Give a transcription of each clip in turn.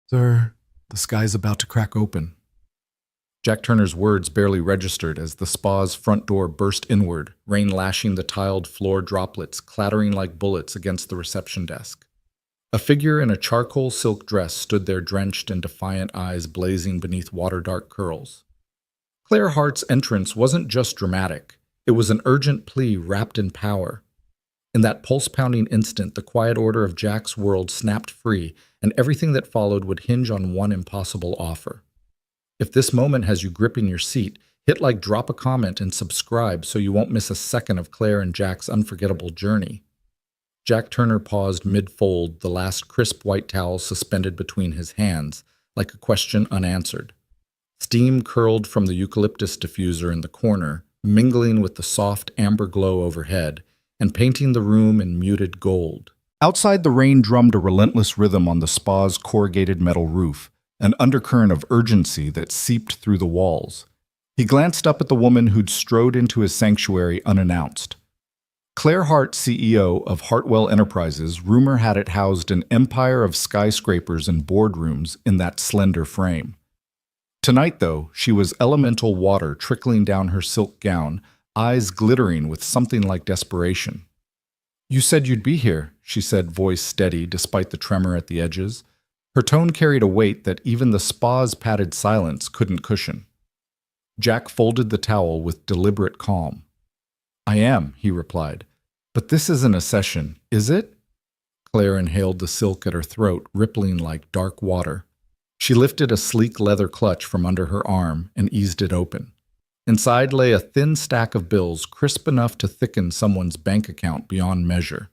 Sir, the sky's about to crack open. Jack Turner's words barely registered as the spa's front door burst inward, rain lashing the tiled floor droplets clattering like bullets against the reception desk. A figure in a charcoal silk dress stood there, drenched and defiant, eyes blazing beneath water-dark curls. Claire Hart's entrance wasn't just dramatic. It was an urgent plea wrapped in power. In that pulse-pounding instant, the quiet order of Jack's world snapped free, and everything that followed would hinge on one impossible offer. If this moment has you gripping your seat, hit like, drop a comment, and subscribe so you won't miss a second of Claire and Jack's unforgettable journey. Jack Turner paused mid-fold, the last crisp white towel suspended between his hands, like a question unanswered. Steam curled from the eucalyptus diffuser in the corner, mingling with the soft amber glow overhead, and painting the room in muted gold. Outside, the rain drummed a relentless rhythm on the spa's corrugated metal roof, an undercurrent of urgency that seeped through the walls. He glanced up at the woman who'd strode into his sanctuary unannounced. Claire Hart, CEO of Hartwell Enterprises, rumor had it housed an empire of skyscrapers and boardrooms in that slender frame. Tonight, though, she was elemental water trickling down her silk gown, eyes glittering with something like desperation. "You said you'd be here," she said, voice steady despite the tremor at the edges. Her tone carried a weight that even the spa's padded silence couldn't cushion. Jack folded the towel with deliberate calm. "I am," he replied. "But this isn't a session, is it?" Claire inhaled the silk at her throat, rippling like dark water. She lifted a sleek leather clutch from under her arm and eased it open. Inside lay a thin stack of bills, crisp enough to thicken someone's bank account beyond measure.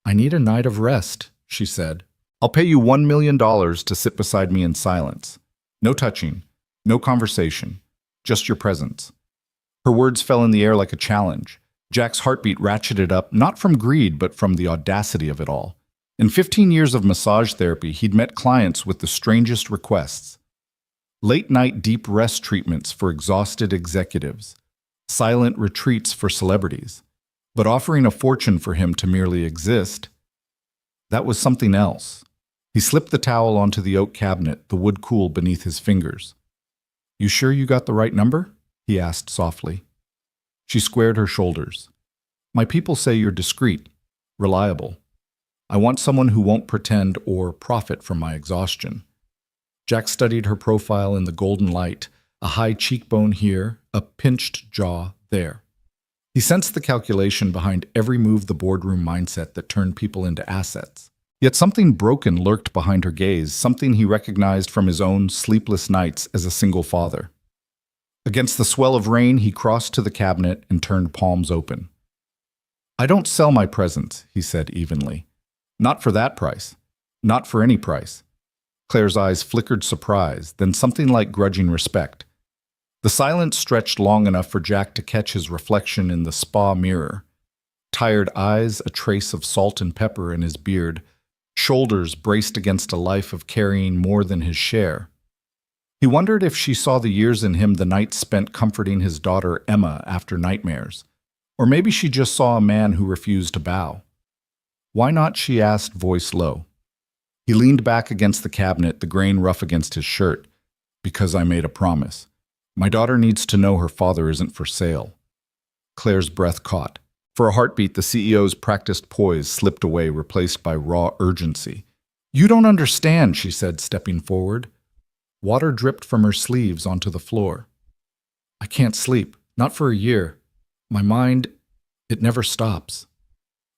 "I need a night of rest," she said. "I'll pay you $1 million to sit beside me in silence. No touching, no conversation, just your presence." Her words fell in the air like a challenge. Jack's heartbeat ratcheted up, not from greed, but from the audacity of it all. In 15 years of massage therapy, he'd met clients with the strangest requests. Late-night deep rest treatments for exhausted executives, silent retreats for celebrities. But offering a fortune for him to merely exist, that was something else. He slipped the towel onto the oak cabinet, the wood cool beneath his fingers. "You sure you got the right number?" he asked softly. She squared her shoulders. "My people say you're discreet, reliable. I want someone who won't pretend or profit from my exhaustion." Jack studied her profile in the golden light, a high cheekbone here, a pinched jaw there. He sensed the calculation behind every move, the boardroom mindset that turned people into assets. Yet something broken lurked behind her gaze, something he recognized from his own sleepless nights as a single father. Against the swell of rain, he crossed to the cabinet and turned palms open. "I don't sell my presence," he said evenly. "Not for that price. Not for any price." Claire's eyes flickered surprise, then something like grudging respect. The silence stretched long enough for Jack to catch his reflection in the spa mirror. Tired eyes, a trace of salt and pepper in his beard, shoulders braced against a life of carrying more than his share. He wondered if she saw the years in him the nights spent comforting his daughter Emma after nightmares. Or maybe she just saw a man who refused to bow. "Why not?" she asked, voice low. He leaned back against the cabinet, the grain rough against his shirt. "Because I made a promise. My daughter needs to know her father isn't for sale." Claire's breath caught. For a heartbeat, the CEO's practiced poise slipped away, replaced by raw urgency. "You don't understand," she said, stepping forward. Water dripped from her sleeves onto the floor. "I can't sleep. Not for a year. My mind, it never stops."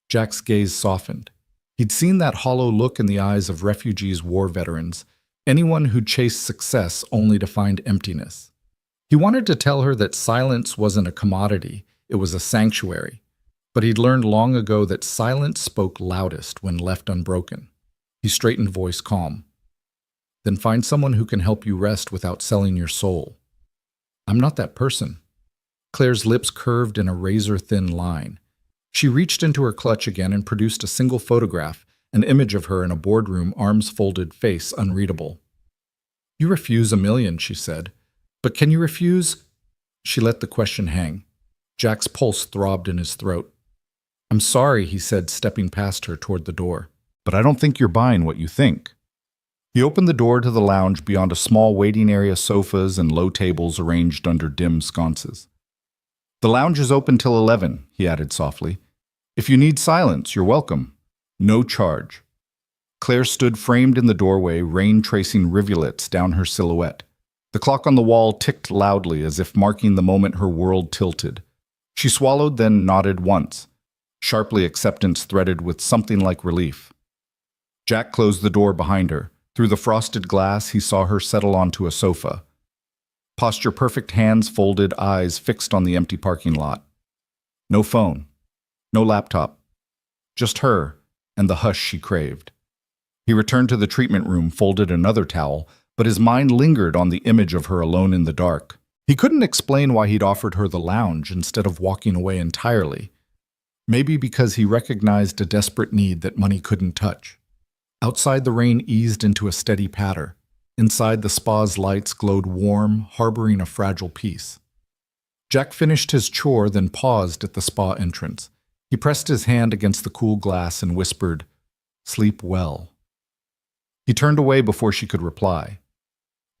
Jack's gaze softened. He'd seen that hollow look in the eyes of refugees, war veterans, anyone who chased success only to find emptiness. He wanted to tell her that silence wasn't a commodity, it was a sanctuary. But he'd learned long ago that silence spoke loudest when left unbroken. He straightened, voice calm. "Then find someone who can help you rest without selling your soul." "I'm not that person." Claire's lips curved in a razor-thin line. She reached into her clutch again and produced a single photograph, an image of her in a boardroom, arms folded, face unreadable. "You refuse $1 million," she said. "But can you refuse?" She let the question hang. Jack's pulse throbbed in his throat. "I'm sorry," he said, stepping past her toward the door. "But I don't think you're buying what you think." He opened the door to the lounge beyond a small waiting area, sofas and low tables arranged under dim sconces. "The lounge is open till 11, he added softly. "If you need silence, you're welcome. No charge." Claire stood framed in the doorway, rain tracing rivulets down her silhouette. The clock on the wall ticked loudly as if marking the moment her world tilted. She swallowed, then nodded once. Sharply, acceptance threaded with something like relief. Jack closed the door behind her. Through the frosted glass, he saw her settle onto a sofa. Posture-perfect, hands folded, eyes fixed on the empty parking lot. No phone. No laptop. Just her and the hush she craved. He returned to the treatment room, folded another towel, but his mind lingered on the image of her alone in the dark. He couldn't explain why he'd offered her the lounge instead of walking away entirely. Maybe because he recognized a desperate need that money couldn't touch. Outside, the rain eased into a steady patter. Inside, the spa's lights glowed warm, harboring a fragile peace. Jack finished his chore, then paused at the spa entrance. He pressed his hand against the cool glass and whispered, "Sleep well." He turned away before she could reply.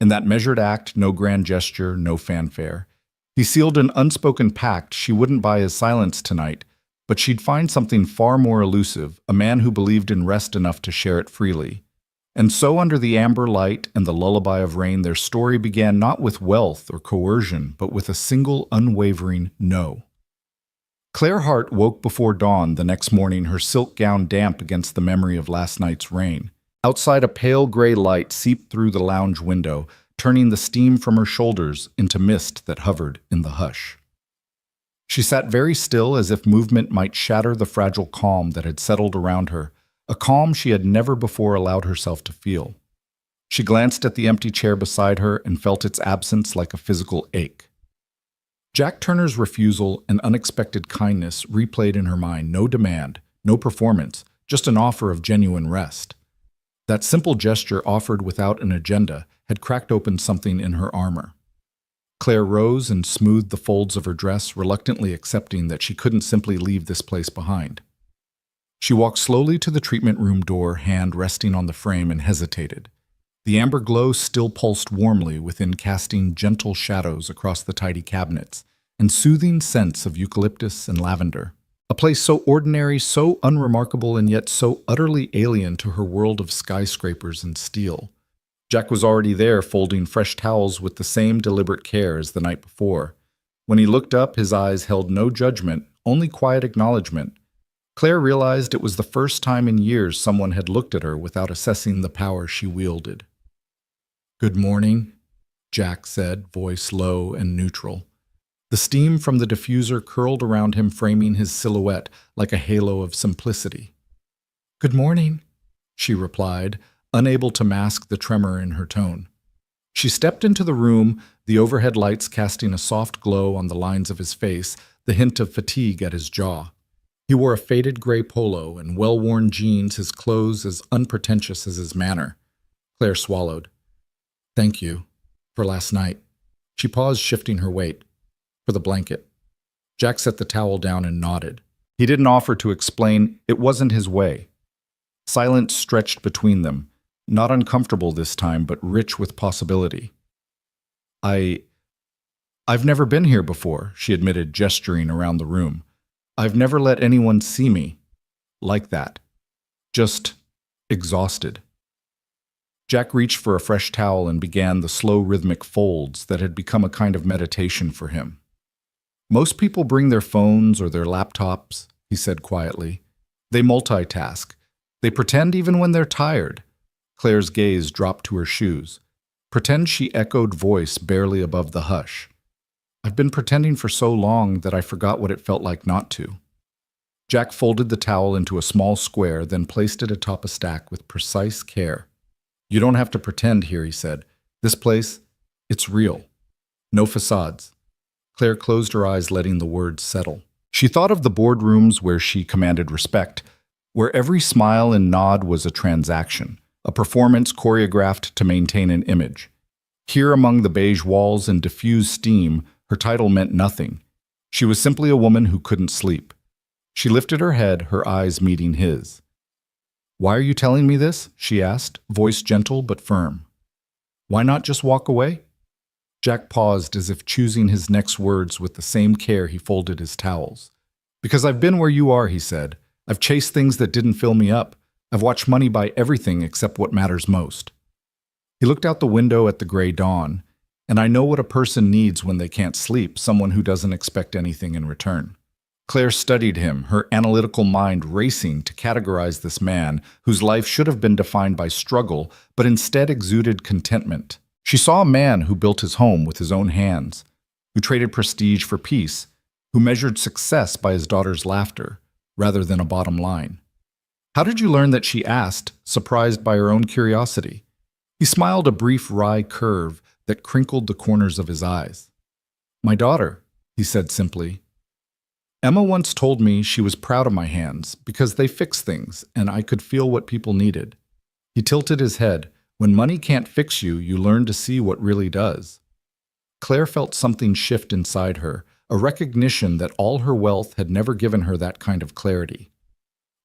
In that measured act, no grand gesture, no fanfare. He sealed an unspoken pact. She wouldn't buy his silence tonight, but she'd find something far more elusive, a man who believed in rest enough to share it freely. And so under the amber light and the lullaby of rain, their story began not with wealth or coercion, but with a single unwavering no. Claire Hart woke before dawn the next morning, her silk gown damp against the memory of last night's rain. Outside, a pale gray light seeped through the lounge window, turning the steam from her shoulders into mist that hovered in the hush. She sat very still, as if movement might shatter the fragile calm that had settled around her, a calm she had never before allowed herself to feel. She glanced at the empty chair beside her and felt its absence like a physical ache. Jack Turner's refusal and unexpected kindness replayed in her mind, no demand, no performance, just an offer of genuine rest. That simple gesture, offered without an agenda, had cracked open something in her armor. Claire rose and smoothed the folds of her dress, reluctantly accepting that she couldn't simply leave this place behind. She walked slowly to the treatment room door, hand resting on the frame, and hesitated. The amber glow still pulsed warmly within, casting gentle shadows across the tidy cabinets, and soothing scents of eucalyptus and lavender. A place so ordinary, so unremarkable, and yet so utterly alien to her world of skyscrapers and steel. Jack was already there, folding fresh towels with the same deliberate care as the night before. When he looked up, his eyes held no judgment, only quiet acknowledgement. Claire realized it was the first time in years someone had looked at her without assessing the power she wielded. "Good morning," Jack said, voice low and neutral. The steam from the diffuser curled around him, framing his silhouette like a halo of simplicity. "Good morning," she replied, unable to mask the tremor in her tone. She stepped into the room, the overhead lights casting a soft glow on the lines of his face, the hint of fatigue at his jaw. He wore a faded gray polo and well-worn jeans, his clothes as unpretentious as his manner. Claire swallowed. "Thank you. For last night." She paused, shifting her weight. "For the blanket." Jack set the towel down and nodded. He didn't offer to explain. It wasn't his way. Silence stretched between them, not uncomfortable this time, but rich with possibility. I've never been here before," she admitted, gesturing around the room. "I've never let anyone see me like that. Just exhausted." Jack reached for a fresh towel and began the slow rhythmic folds that had become a kind of meditation for him. "Most people bring their phones or their laptops," he said quietly. "They multitask. They pretend even when they're tired." Claire's gaze dropped to her shoes. Pretend, she echoed, voice barely above the hush. "I've been pretending for so long that I forgot what it felt like not to." Jack folded the towel into a small square, then placed it atop a stack with precise care. "You don't have to pretend here," he said. "This place, it's real. No facades." Claire closed her eyes, letting the words settle. She thought of the boardrooms where she commanded respect, where every smile and nod was a transaction, a performance choreographed to maintain an image. Here, among the beige walls and diffused steam, her title meant nothing. She was simply a woman who couldn't sleep. She lifted her head, her eyes meeting his. "Why are you telling me this?" she asked, voice gentle but firm. "Why not just walk away?" Jack paused as if choosing his next words with the same care he folded his towels. "Because I've been where you are," he said. "I've chased things that didn't fill me up. I've watched money buy everything except what matters most." He looked out the window at the gray dawn, and I know what a person needs when they can't sleep, someone who doesn't expect anything in return. Claire studied him, her analytical mind racing to categorize this man whose life should have been defined by struggle, but instead exuded contentment. She saw a man who built his home with his own hands, who traded prestige for peace, who measured success by his daughter's laughter, rather than a bottom line. "How did you learn that?" she asked, surprised by her own curiosity. He smiled a brief wry curve that crinkled the corners of his eyes. "My daughter," he said simply. "Emma once told me she was proud of my hands because they fix things and I could feel what people needed." He tilted his head. "When money can't fix you, you learn to see what really does." Claire felt something shift inside her, a recognition that all her wealth had never given her that kind of clarity.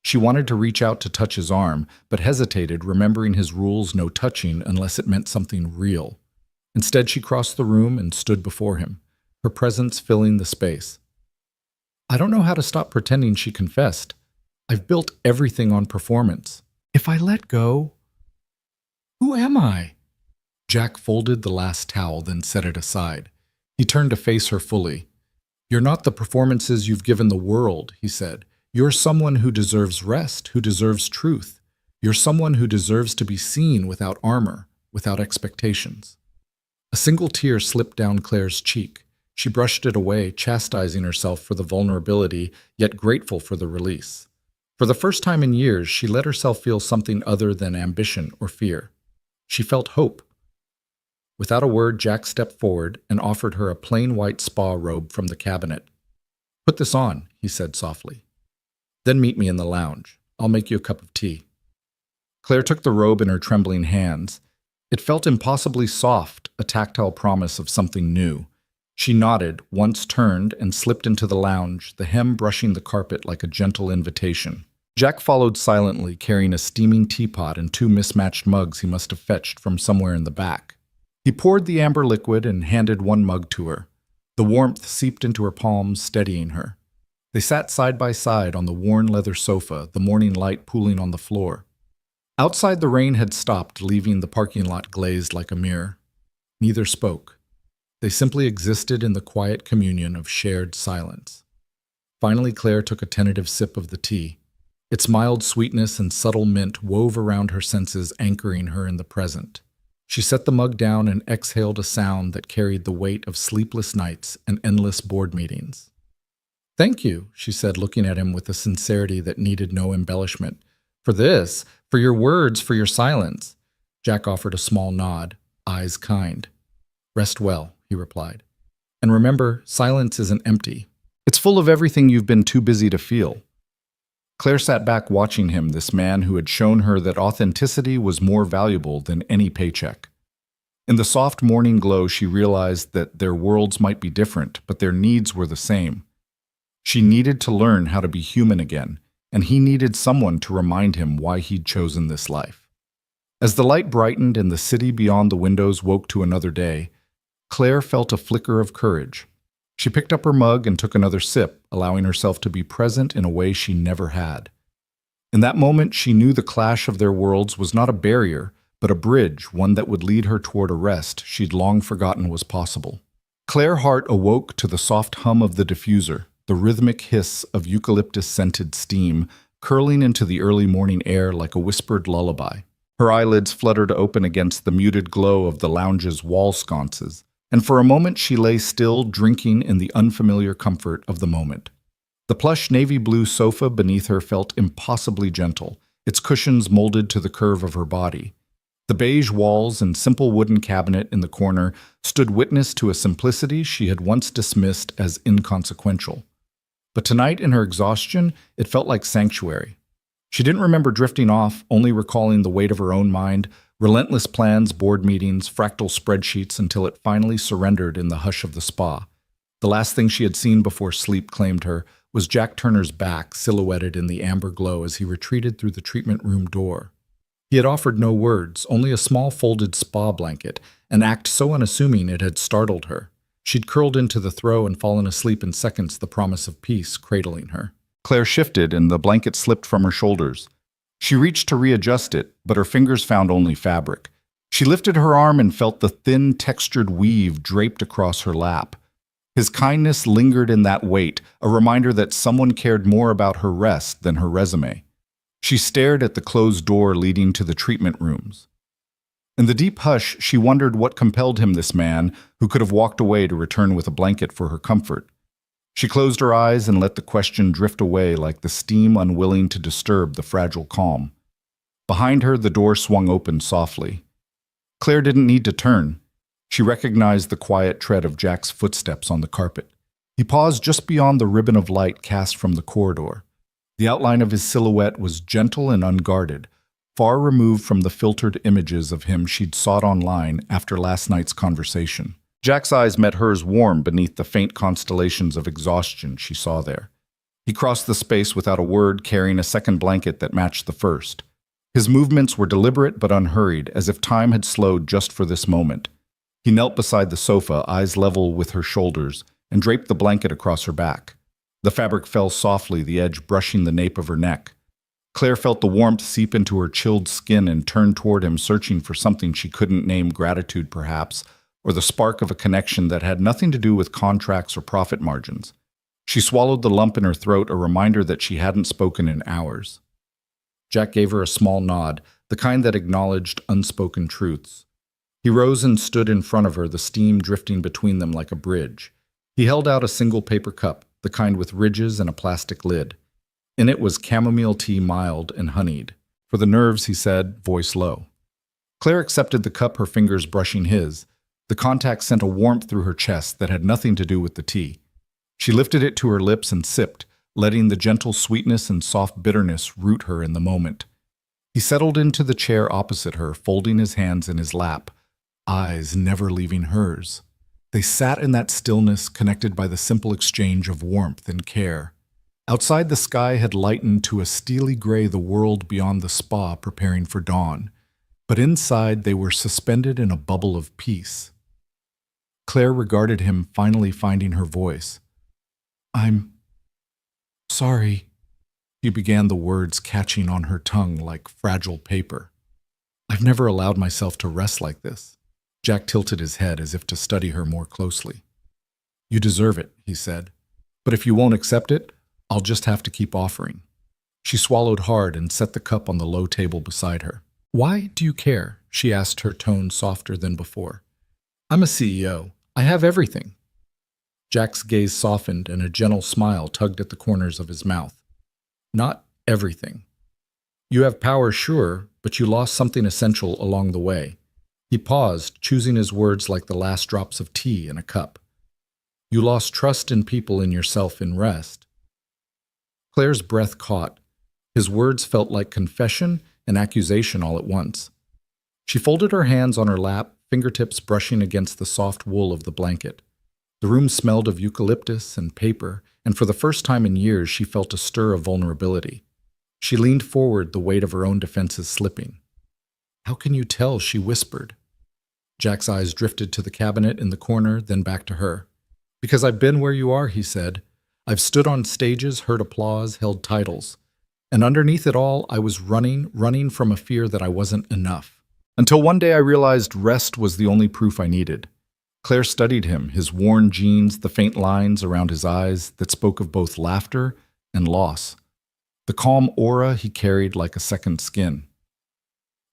She wanted to reach out to touch his arm, but hesitated, remembering his rules: no touching unless it meant something real. Instead, she crossed the room and stood before him, her presence filling the space. "I don't know how to stop pretending," she confessed. "I've built everything on performance. If I let go, who am I?" Jack folded the last towel, then set it aside. He turned to face her fully. "You're not the performances you've given the world," he said. "You're someone who deserves rest, who deserves truth. You're someone who deserves to be seen without armor, without expectations." A single tear slipped down Claire's cheek. She brushed it away, chastising herself for the vulnerability, yet grateful for the release. For the first time in years, she let herself feel something other than ambition or fear. She felt hope. Without a word, Jack stepped forward and offered her a plain white spa robe from the cabinet. "Put this on," he said softly. "Then meet me in the lounge. I'll make you a cup of tea." Claire took the robe in her trembling hands. It felt impossibly soft, a tactile promise of something new. She nodded, once turned, and slipped into the lounge, the hem brushing the carpet like a gentle invitation. Jack followed silently, carrying a steaming teapot and 2 mismatched mugs he must have fetched from somewhere in the back. He poured the amber liquid and handed one mug to her. The warmth seeped into her palms, steadying her. They sat side by side on the worn leather sofa, the morning light pooling on the floor. Outside, the rain had stopped, leaving the parking lot glazed like a mirror. Neither spoke. They simply existed in the quiet communion of shared silence. Finally, Claire took a tentative sip of the tea. Its mild sweetness and subtle mint wove around her senses, anchoring her in the present. She set the mug down and exhaled a sound that carried the weight of sleepless nights and endless board meetings. "Thank you," she said, looking at him with a sincerity that needed no embellishment. "For this, for your words, for your silence." Jack offered a small nod, eyes kind. "Rest well," he replied. "And remember, silence isn't empty. It's full of everything you've been too busy to feel." Claire sat back watching him, this man who had shown her that authenticity was more valuable than any paycheck. In the soft morning glow, she realized that their worlds might be different, but their needs were the same. She needed to learn how to be human again, and he needed someone to remind him why he'd chosen this life. As the light brightened and the city beyond the windows woke to another day, Claire felt a flicker of courage. She picked up her mug and took another sip, allowing herself to be present in a way she never had. In that moment, she knew the clash of their worlds was not a barrier, but a bridge, one that would lead her toward a rest she'd long forgotten was possible. Claire's heart awoke to the soft hum of the diffuser, the rhythmic hiss of eucalyptus-scented steam curling into the early morning air like a whispered lullaby. Her eyelids fluttered open against the muted glow of the lounge's wall sconces, and for a moment she lay still, drinking in the unfamiliar comfort of the moment. The plush navy blue sofa beneath her felt impossibly gentle, its cushions molded to the curve of her body. The beige walls and simple wooden cabinet in the corner stood witness to a simplicity she had once dismissed as inconsequential. But tonight, in her exhaustion, it felt like sanctuary. She didn't remember drifting off, only recalling the weight of her own mind, relentless plans, board meetings, fractal spreadsheets, until it finally surrendered in the hush of the spa. The last thing she had seen before sleep claimed her was Jack Turner's back silhouetted in the amber glow as he retreated through the treatment room door. He had offered no words, only a small folded spa blanket, an act so unassuming it had startled her. She'd curled into the throw and fallen asleep in seconds, the promise of peace cradling her. Claire shifted, and the blanket slipped from her shoulders. She reached to readjust it, but her fingers found only fabric. She lifted her arm and felt the thin, textured weave draped across her lap. His kindness lingered in that weight, a reminder that someone cared more about her rest than her resume. She stared at the closed door leading to the treatment rooms. In the deep hush, she wondered what compelled him, this man, who could have walked away to return with a blanket for her comfort. She closed her eyes and let the question drift away like the steam unwilling to disturb the fragile calm. Behind her, the door swung open softly. Claire didn't need to turn. She recognized the quiet tread of Jack's footsteps on the carpet. He paused just beyond the ribbon of light cast from the corridor. The outline of his silhouette was gentle and unguarded, far removed from the filtered images of him she'd sought online after last night's conversation. Jack's eyes met hers, warm beneath the faint constellations of exhaustion she saw there. He crossed the space without a word, carrying a second blanket that matched the first. His movements were deliberate but unhurried, as if time had slowed just for this moment. He knelt beside the sofa, eyes level with her shoulders, and draped the blanket across her back. The fabric fell softly, the edge brushing the nape of her neck. Claire felt the warmth seep into her chilled skin and turned toward him, searching for something she couldn't name, gratitude perhaps, or the spark of a connection that had nothing to do with contracts or profit margins. She swallowed the lump in her throat, a reminder that she hadn't spoken in hours. Jack gave her a small nod, the kind that acknowledged unspoken truths. He rose and stood in front of her, the steam drifting between them like a bridge. He held out a single paper cup, the kind with ridges and a plastic lid. In it was chamomile tea, mild and honeyed. For the nerves, he said, voice low. Claire accepted the cup, her fingers brushing his. The contact sent a warmth through her chest that had nothing to do with the tea. She lifted it to her lips and sipped, letting the gentle sweetness and soft bitterness root her in the moment. He settled into the chair opposite her, folding his hands in his lap, eyes never leaving hers. They sat in that stillness, connected by the simple exchange of warmth and care. Outside, the sky had lightened to a steely gray, the world beyond the spa preparing for dawn. But inside, they were suspended in a bubble of peace. Claire regarded him, finally finding her voice. "I'm sorry," she began, the words catching on her tongue like fragile paper. "I've never allowed myself to rest like this." Jack tilted his head as if to study her more closely. "You deserve it," he said. "But if you won't accept it, I'll just have to keep offering." She swallowed hard and set the cup on the low table beside her. "Why do you care?" she asked, her tone softer than before. "I'm a CEO. I have everything." Jack's gaze softened and a gentle smile tugged at the corners of his mouth. "Not everything. You have power, sure, but you lost something essential along the way." He paused, choosing his words like the last drops of tea in a cup. "You lost trust in people, in yourself, in rest." Claire's breath caught. His words felt like confession and accusation all at once. She folded her hands on her lap, fingertips brushing against the soft wool of the blanket. The room smelled of eucalyptus and paper, and for the first time in years she felt a stir of vulnerability. She leaned forward, the weight of her own defenses slipping. "How can you tell?" she whispered. Jack's eyes drifted to the cabinet in the corner, then back to her. "Because I've been where you are," he said. "I've stood on stages, heard applause, held titles. And underneath it all, I was running from a fear that I wasn't enough. Until one day I realized rest was the only proof I needed." Claire studied him, his worn jeans, the faint lines around his eyes that spoke of both laughter and loss. The calm aura he carried like a second skin.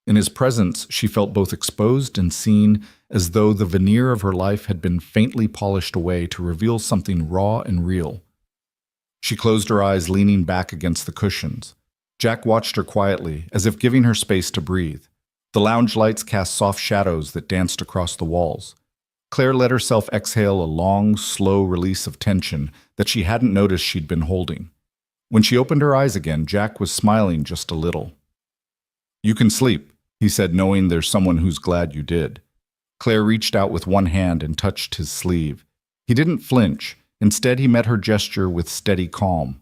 In his presence, she felt both exposed and seen, as though the veneer of her life had been faintly polished away to reveal something raw and real. She closed her eyes, leaning back against the cushions. Jack watched her quietly, as if giving her space to breathe. The lounge lights cast soft shadows that danced across the walls. Claire let herself exhale a long, slow release of tension that she hadn't noticed she'd been holding. When she opened her eyes again, Jack was smiling just a little. "You can sleep," he said, knowing there's someone who's glad you did. Claire reached out with one hand and touched his sleeve. He didn't flinch. Instead, he met her gesture with steady calm.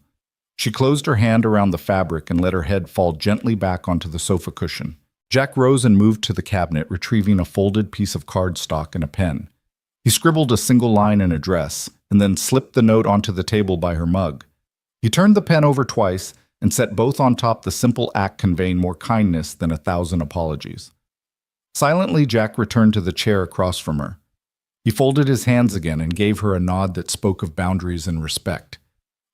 She closed her hand around the fabric and let her head fall gently back onto the sofa cushion. Jack rose and moved to the cabinet, retrieving a folded piece of cardstock and a pen. He scribbled a single line in address, and then slipped the note onto the table by her mug. He turned the pen over twice and set both on top, the simple act conveying more kindness than 1,000 apologies. Silently, Jack returned to the chair across from her. He folded his hands again and gave her a nod that spoke of boundaries and respect.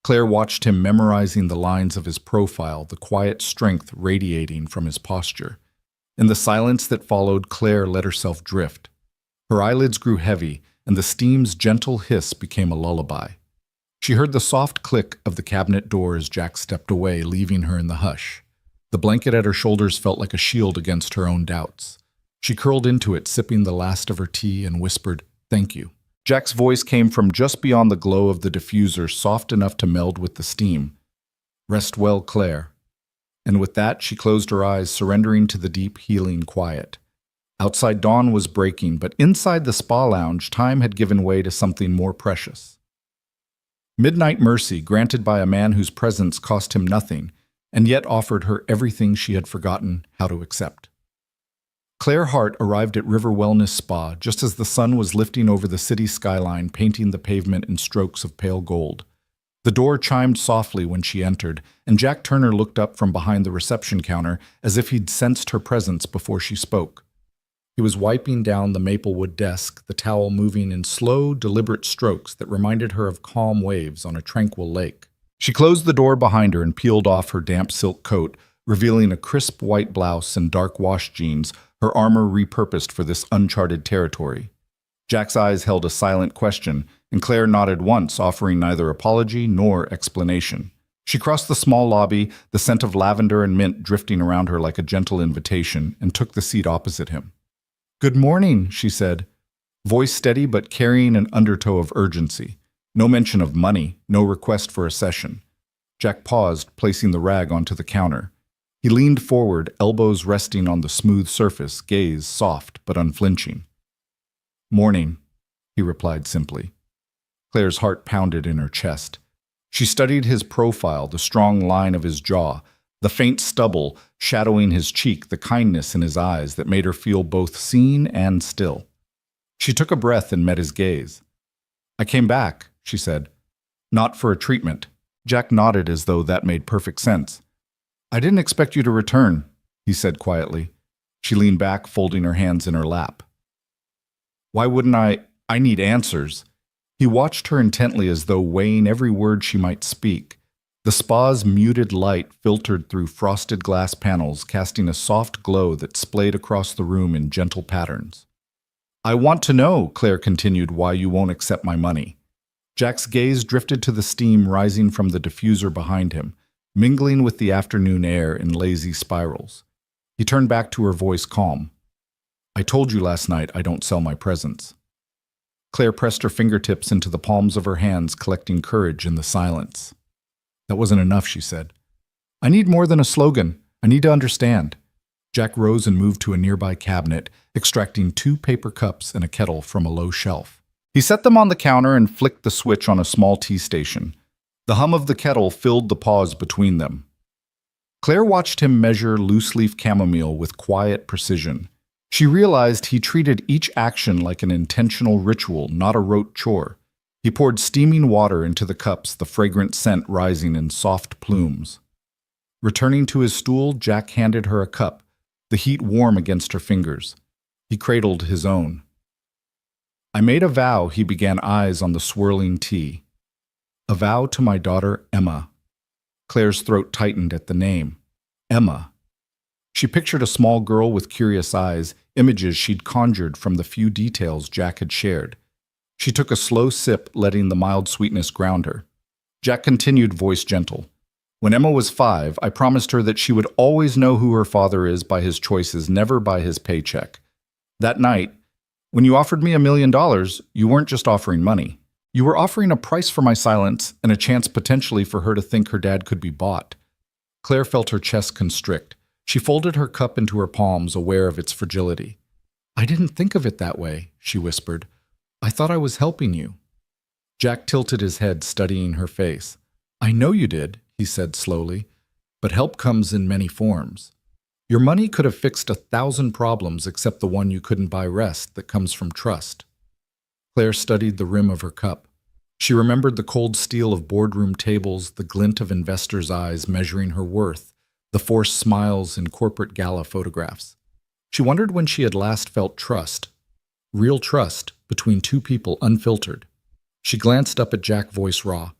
Claire watched him memorizing the lines of his profile, the quiet strength radiating from his posture. In the silence that followed, Claire let herself drift. Her eyelids grew heavy, and the steam's gentle hiss became a lullaby. She heard the soft click of the cabinet door as Jack stepped away, leaving her in the hush. The blanket at her shoulders felt like a shield against her own doubts. She curled into it, sipping the last of her tea, and whispered, "Thank you." Jack's voice came from just beyond the glow of the diffuser, soft enough to meld with the steam. "Rest well, Claire." And with that, she closed her eyes, surrendering to the deep, healing quiet. Outside, dawn was breaking, but inside the spa lounge, time had given way to something more precious. Midnight mercy granted by a man whose presence cost him nothing, and yet offered her everything she had forgotten how to accept. Claire Hart arrived at River Wellness Spa just as the sun was lifting over the city skyline, painting the pavement in strokes of pale gold. The door chimed softly when she entered, and Jack Turner looked up from behind the reception counter as if he'd sensed her presence before she spoke. He was wiping down the maplewood desk, the towel moving in slow, deliberate strokes that reminded her of calm waves on a tranquil lake. She closed the door behind her and peeled off her damp silk coat, revealing a crisp white blouse and dark wash jeans, her armor repurposed for this uncharted territory. Jack's eyes held a silent question, and Claire nodded once, offering neither apology nor explanation. She crossed the small lobby, the scent of lavender and mint drifting around her like a gentle invitation, and took the seat opposite him. "Good morning," she said, voice steady but carrying an undertow of urgency. No mention of money, no request for a session. Jack paused, placing the rag onto the counter. He leaned forward, elbows resting on the smooth surface, gaze soft but unflinching. "Morning," he replied simply. Claire's heart pounded in her chest. She studied his profile, the strong line of his jaw, the faint stubble shadowing his cheek, the kindness in his eyes that made her feel both seen and still. She took a breath and met his gaze. "I came back," she said. "Not for a treatment." Jack nodded as though that made perfect sense. "I didn't expect you to return," he said quietly. She leaned back, folding her hands in her lap. "Why wouldn't I? I need answers." He watched her intently as though weighing every word she might speak. The spa's muted light filtered through frosted glass panels, casting a soft glow that splayed across the room in gentle patterns. "I want to know," Claire continued, "why you won't accept my money." Jack's gaze drifted to the steam rising from the diffuser behind him, mingling with the afternoon air in lazy spirals. He turned back to her, voice calm. "I told you last night I don't sell my presence." Claire pressed her fingertips into the palms of her hands, collecting courage in the silence. "That wasn't enough," she said. "I need more than a slogan. I need to understand." Jack rose and moved to a nearby cabinet, extracting 2 paper cups and a kettle from a low shelf. He set them on the counter and flicked the switch on a small tea station. The hum of the kettle filled the pause between them. Claire watched him measure loose-leaf chamomile with quiet precision. She realized he treated each action like an intentional ritual, not a rote chore. He poured steaming water into the cups, the fragrant scent rising in soft plumes. Returning to his stool, Jack handed her a cup, the heat warm against her fingers. He cradled his own. "I made a vow," he began, eyes on the swirling tea. "A vow to my daughter, Emma." Claire's throat tightened at the name. Emma. She pictured a small girl with curious eyes, images she'd conjured from the few details Jack had shared. She took a slow sip, letting the mild sweetness ground her. Jack continued, voice gentle. "When Emma was 5, I promised her that she would always know who her father is by his choices, never by his paycheck. That night, when you offered me $1 million, you weren't just offering money. You were offering a price for my silence and a chance potentially for her to think her dad could be bought." Claire felt her chest constrict. She folded her cup into her palms, aware of its fragility. "I didn't think of it that way," she whispered. "I thought I was helping you." Jack tilted his head, studying her face. I know you did, he said slowly, but help comes in many forms. Your money could have fixed 1,000 problems except the one you couldn't buy, rest that comes from trust. Claire studied the rim of her cup. She remembered the cold steel of boardroom tables, the glint of investors' eyes measuring her worth, the forced smiles in corporate gala photographs. She wondered when she had last felt trust, real trust, between two people unfiltered. She glanced up at Jack, voice raw.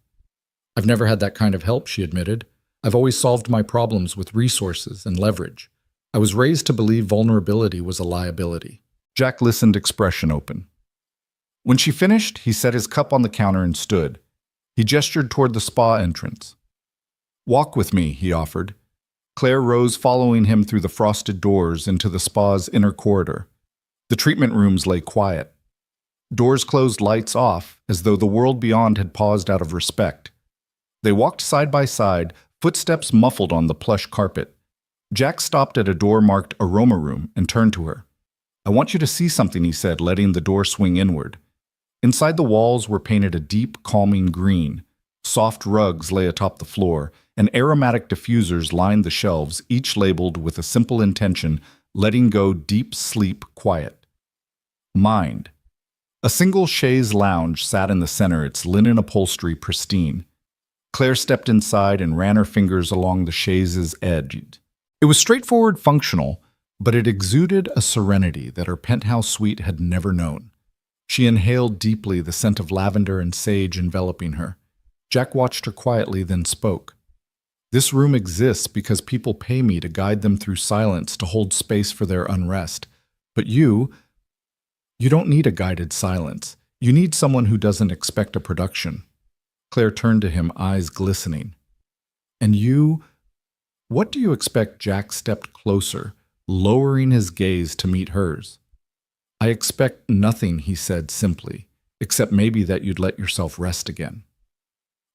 I've never had that kind of help, she admitted. I've always solved my problems with resources and leverage. I was raised to believe vulnerability was a liability. Jack listened, expression open. When she finished, he set his cup on the counter and stood. He gestured toward the spa entrance. Walk with me, he offered. Claire rose, following him through the frosted doors into the spa's inner corridor. The treatment rooms lay quiet. Doors closed, lights off, as though the world beyond had paused out of respect. They walked side by side, footsteps muffled on the plush carpet. Jack stopped at a door marked Aroma Room and turned to her. I want you to see something, he said, letting the door swing inward. Inside the walls were painted a deep, calming green. Soft rugs lay atop the floor, and aromatic diffusers lined the shelves, each labeled with a simple intention, letting go deep sleep quiet. Mind. A single chaise lounge sat in the center, its linen upholstery pristine. Claire stepped inside and ran her fingers along the chaise's edge. It was straightforward, functional, but it exuded a serenity that her penthouse suite had never known. She inhaled deeply, the scent of lavender and sage enveloping her. Jack watched her quietly, then spoke. This room exists because people pay me to guide them through silence, to hold space for their unrest. But you don't need a guided silence. You need someone who doesn't expect a production. Claire turned to him, eyes glistening. And you? What do you expect? Jack stepped closer, lowering his gaze to meet hers. I expect nothing, he said simply, except maybe that you'd let yourself rest again.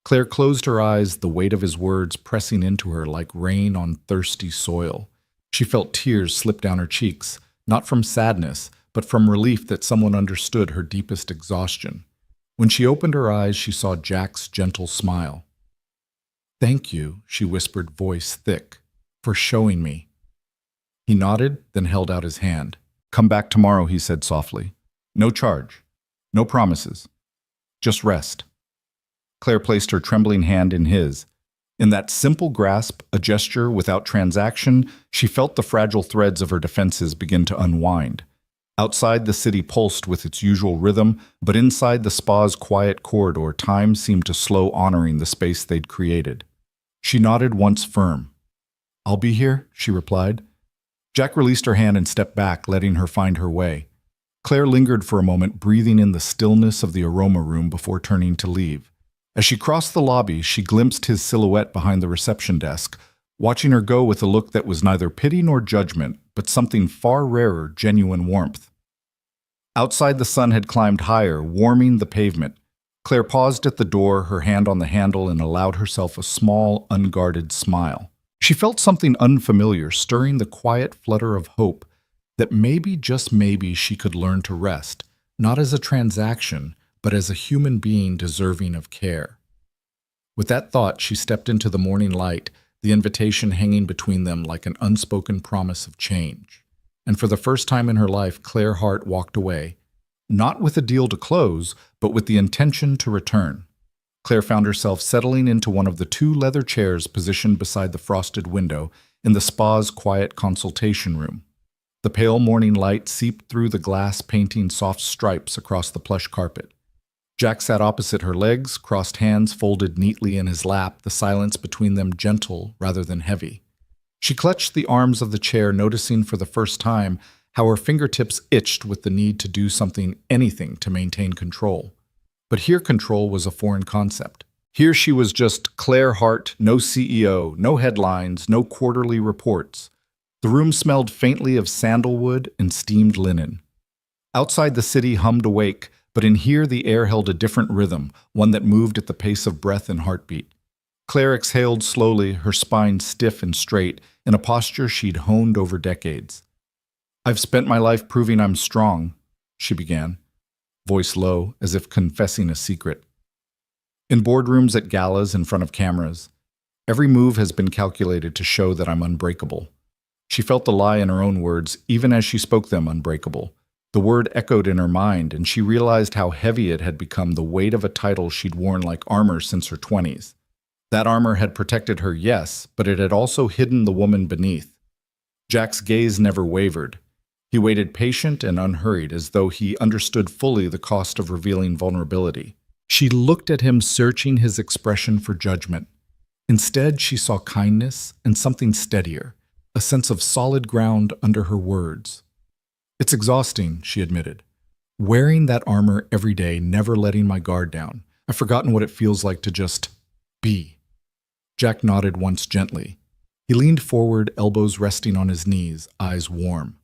Claire closed her eyes, the weight of his words pressing into her like rain on thirsty soil. She felt tears slip down her cheeks, not from sadness, but from relief that someone understood her deepest exhaustion. When she opened her eyes, she saw Jack's gentle smile. Thank you, she whispered, voice thick, for showing me. He nodded, then held out his hand. Come back tomorrow, he said softly. No charge. No promises. Just rest. Claire placed her trembling hand in his. In that simple grasp, a gesture without transaction, she felt the fragile threads of her defenses begin to unwind. Outside, the city pulsed with its usual rhythm, but inside the spa's quiet corridor, time seemed to slow, honoring the space they'd created. She nodded once, firm. I'll be here, she replied. Jack released her hand and stepped back, letting her find her way. Claire lingered for a moment, breathing in the stillness of the aroma room before turning to leave. As she crossed the lobby, she glimpsed his silhouette behind the reception desk, watching her go with a look that was neither pity nor judgment, but something far rarer, genuine warmth. Outside, the sun had climbed higher, warming the pavement. Claire paused at the door, her hand on the handle, and allowed herself a small, unguarded smile. She felt something unfamiliar, stirring the quiet flutter of hope that maybe, just maybe, she could learn to rest, not as a transaction, but as a human being deserving of care. With that thought, she stepped into the morning light, the invitation hanging between them like an unspoken promise of change. And for the first time in her life, Claire Hart walked away, not with a deal to close, but with the intention to return. Claire found herself settling into one of the 2 leather chairs positioned beside the frosted window in the spa's quiet consultation room. The pale morning light seeped through the glass, painting soft stripes across the plush carpet. Jack sat opposite her, legs, crossed, hands folded neatly in his lap, the silence between them gentle rather than heavy. She clutched the arms of the chair, noticing for the first time how her fingertips itched with the need to do something, anything, to maintain control. But here control was a foreign concept. Here she was just Claire Hart, no CEO, no headlines, no quarterly reports. The room smelled faintly of sandalwood and steamed linen. Outside, the city hummed awake, but in here the air held a different rhythm, one that moved at the pace of breath and heartbeat. Claire exhaled slowly, her spine stiff and straight, in a posture she'd honed over decades. I've spent my life proving I'm strong, she began, voice low, as if confessing a secret. In boardrooms, at galas, in front of cameras. Every move has been calculated to show that I'm unbreakable. She felt the lie in her own words, even as she spoke them, unbreakable. The word echoed in her mind, and she realized how heavy it had become, the weight of a title she'd worn like armor since her 20s. That armor had protected her, yes, but it had also hidden the woman beneath. Jack's gaze never wavered. He waited patient and unhurried, as though he understood fully the cost of revealing vulnerability. She looked at him, searching his expression for judgment. Instead, she saw kindness and something steadier, a sense of solid ground under her words. "It's exhausting," she admitted. "Wearing that armor every day, never letting my guard down. I've forgotten what it feels like to just be." Jack nodded once gently. He leaned forward, elbows resting on his knees, eyes warm.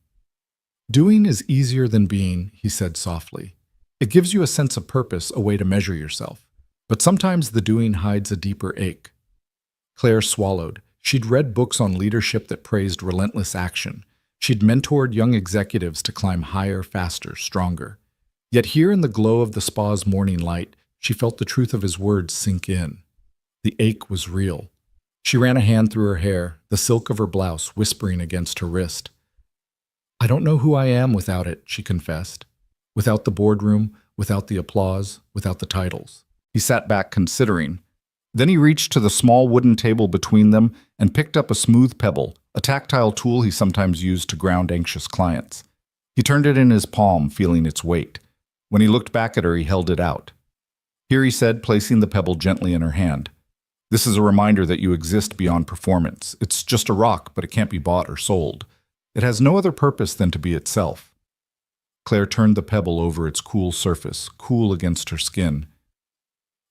"Doing is easier than being," he said softly. "It gives you a sense of purpose, a way to measure yourself. But sometimes the doing hides a deeper ache." Claire swallowed. She'd read books on leadership that praised relentless action. She'd mentored young executives to climb higher, faster, stronger. Yet here in the glow of the spa's morning light, she felt the truth of his words sink in. The ache was real. She ran a hand through her hair, the silk of her blouse whispering against her wrist. "I don't know who I am without it," she confessed. "Without the boardroom, without the applause, without the titles." He sat back, considering. Then he reached to the small wooden table between them and picked up a smooth pebble, a tactile tool he sometimes used to ground anxious clients. He turned it in his palm, feeling its weight. When he looked back at her, he held it out. "Here," he said, placing the pebble gently in her hand. "This is a reminder that you exist beyond performance. It's just a rock, but it can't be bought or sold. It has no other purpose than to be itself." Claire turned the pebble over its cool surface, cool against her skin.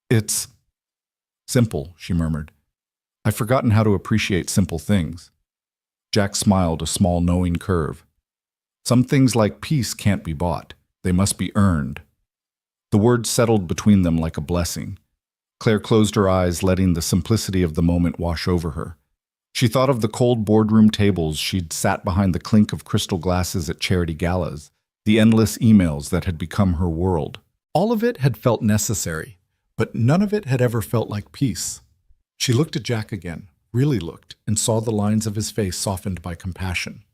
"It's simple," she murmured. "I've forgotten how to appreciate simple things." Jack smiled, a small knowing curve. "Some things like peace can't be bought. They must be earned." The words settled between them like a blessing. Claire closed her eyes, letting the simplicity of the moment wash over her. She thought of the cold boardroom tables she'd sat behind, the clink of crystal glasses at charity galas, the endless emails that had become her world. All of it had felt necessary, but none of it had ever felt like peace. She looked at Jack again, really looked, and saw the lines of his face softened by compassion.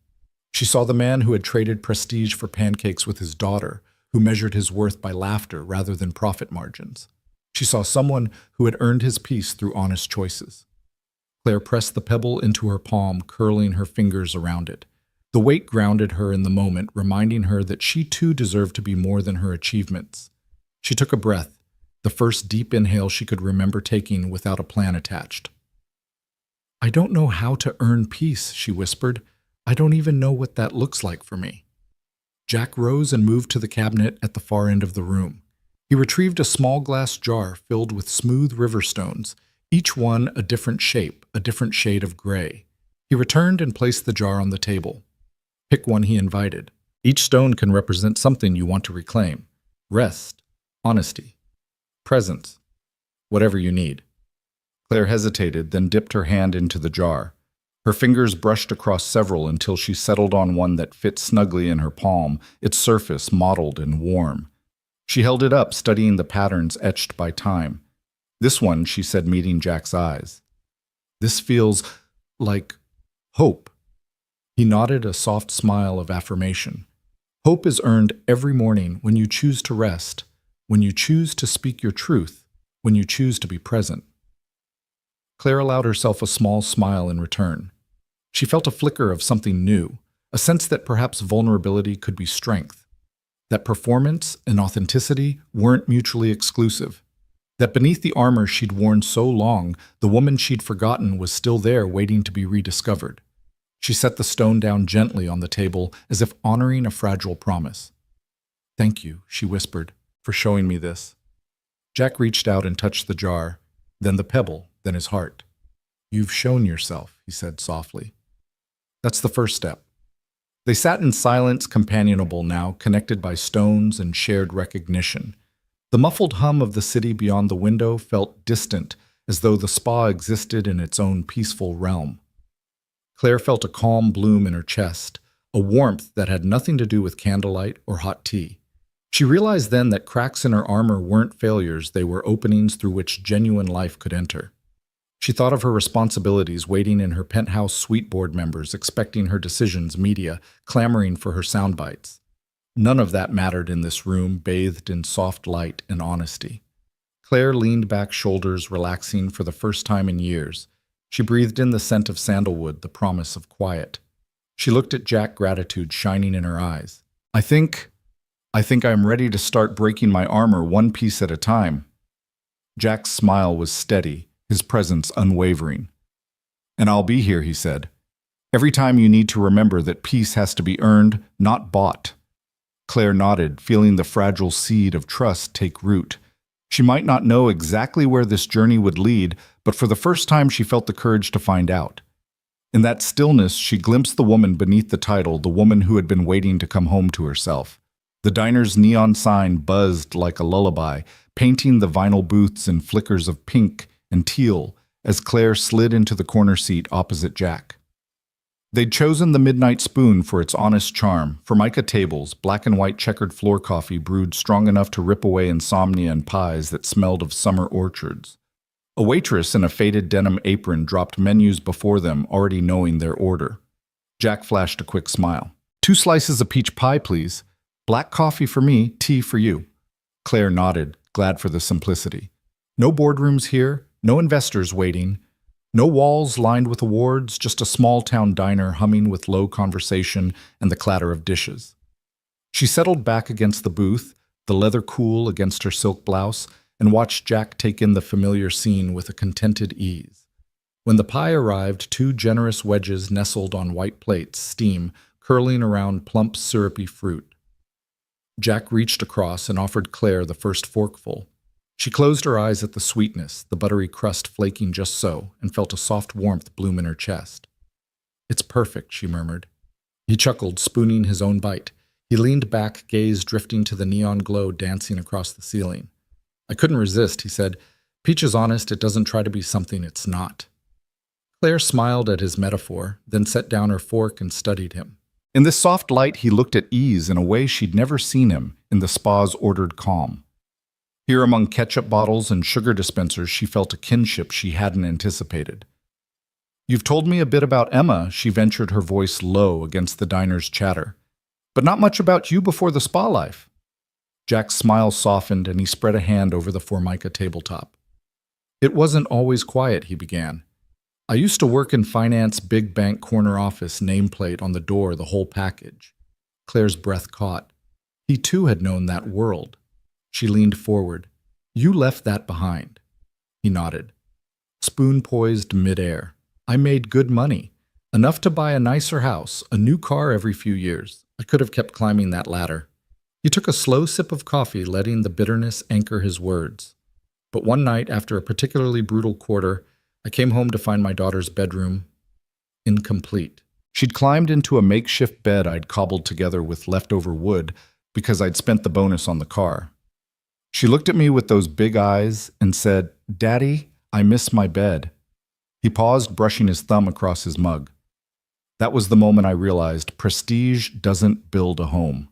She saw the man who had traded prestige for pancakes with his daughter, who measured his worth by laughter rather than profit margins. She saw someone who had earned his peace through honest choices. Claire pressed the pebble into her palm, curling her fingers around it. The weight grounded her in the moment, reminding her that she too deserved to be more than her achievements. She took a breath, the first deep inhale she could remember taking without a plan attached. "I don't know how to earn peace," she whispered. "I don't even know what that looks like for me." Jack rose and moved to the cabinet at the far end of the room. He retrieved a small glass jar filled with smooth river stones, each one a different shape, a different shade of gray. He returned and placed the jar on the table. "Pick one," he invited. "Each stone can represent something you want to reclaim. Rest, honesty, presence, whatever you need." Claire hesitated, then dipped her hand into the jar. Her fingers brushed across several until she settled on one that fit snugly in her palm, its surface mottled and warm. She held it up, studying the patterns etched by time. "This one," she said, meeting Jack's eyes. "This feels like hope." He nodded, a soft smile of affirmation. "Hope is earned every morning when you choose to rest, when you choose to speak your truth, when you choose to be present." Claire allowed herself a small smile in return. She felt a flicker of something new, a sense that perhaps vulnerability could be strength, that performance and authenticity weren't mutually exclusive, that beneath the armor she'd worn so long, the woman she'd forgotten was still there, waiting to be rediscovered. She set the stone down gently on the table, as if honoring a fragile promise. "Thank you," she whispered, "for showing me this." Jack reached out and touched the jar, then the pebble, then his heart. "You've shown yourself," he said softly. "That's the first step." They sat in silence, companionable now, connected by stones and shared recognition. The muffled hum of the city beyond the window felt distant, as though the spa existed in its own peaceful realm. Claire felt a calm bloom in her chest, a warmth that had nothing to do with candlelight or hot tea. She realized then that cracks in her armor weren't failures, they were openings through which genuine life could enter. She thought of her responsibilities waiting in her penthouse suite board members, expecting her decisions, media, clamoring for her sound bites. None of that mattered in this room, bathed in soft light and honesty. Claire leaned back, shoulders relaxing for the first time in years. She breathed in the scent of sandalwood, the promise of quiet. She looked at Jack, gratitude shining in her eyes. I think I'm ready to start breaking my armor one piece at a time. Jack's smile was steady, his presence unwavering. And I'll be here, he said. Every time you need to remember that peace has to be earned, not bought. Claire nodded, feeling the fragile seed of trust take root. She might not know exactly where this journey would lead, but for the first time she felt the courage to find out. In that stillness, she glimpsed the woman beneath the title, the woman who had been waiting to come home to herself. The diner's neon sign buzzed like a lullaby, painting the vinyl booths in flickers of pink and teal as Claire slid into the corner seat opposite Jack. They'd chosen the Midnight Spoon for its honest charm, formica tables, black and white checkered floor coffee brewed strong enough to rip away insomnia and pies that smelled of summer orchards. A waitress in a faded denim apron dropped menus before them, already knowing their order. Jack flashed a quick smile. 2 slices of peach pie, please. Black coffee for me, tea for you. Claire nodded, glad for the simplicity. No boardrooms here, no investors waiting. No walls lined with awards, just a small-town diner humming with low conversation and the clatter of dishes. She settled back against the booth, the leather cool against her silk blouse, and watched Jack take in the familiar scene with a contented ease. When the pie arrived, 2 generous wedges nestled on white plates, steam curling around plump, syrupy fruit. Jack reached across and offered Claire the first forkful. She closed her eyes at the sweetness, the buttery crust flaking just so, and felt a soft warmth bloom in her chest. It's perfect, she murmured. He chuckled, spooning his own bite. He leaned back, gaze drifting to the neon glow dancing across the ceiling. I couldn't resist, he said. Peach is honest, it doesn't try to be something it's not. Claire smiled at his metaphor, then set down her fork and studied him. In this soft light, he looked at ease in a way she'd never seen him, in the spa's ordered calm. Here among ketchup bottles and sugar dispensers, she felt a kinship she hadn't anticipated. You've told me a bit about Emma, she ventured, her voice low against the diner's chatter. But not much about you before the spa life. Jack's smile softened and he spread a hand over the formica tabletop. It wasn't always quiet, he began. I used to work in finance, big bank corner office, nameplate on the door, the whole package. Claire's breath caught. He too had known that world. She leaned forward. You left that behind. He nodded. Spoon poised midair. I made good money. Enough to buy a nicer house, a new car every few years. I could have kept climbing that ladder. He took a slow sip of coffee, letting the bitterness anchor his words. But one night, after a particularly brutal quarter, I came home to find my daughter's bedroom incomplete. She'd climbed into a makeshift bed I'd cobbled together with leftover wood because I'd spent the bonus on the car. She looked at me with those big eyes and said, Daddy, I miss my bed. He paused, brushing his thumb across his mug. That was the moment I realized prestige doesn't build a home.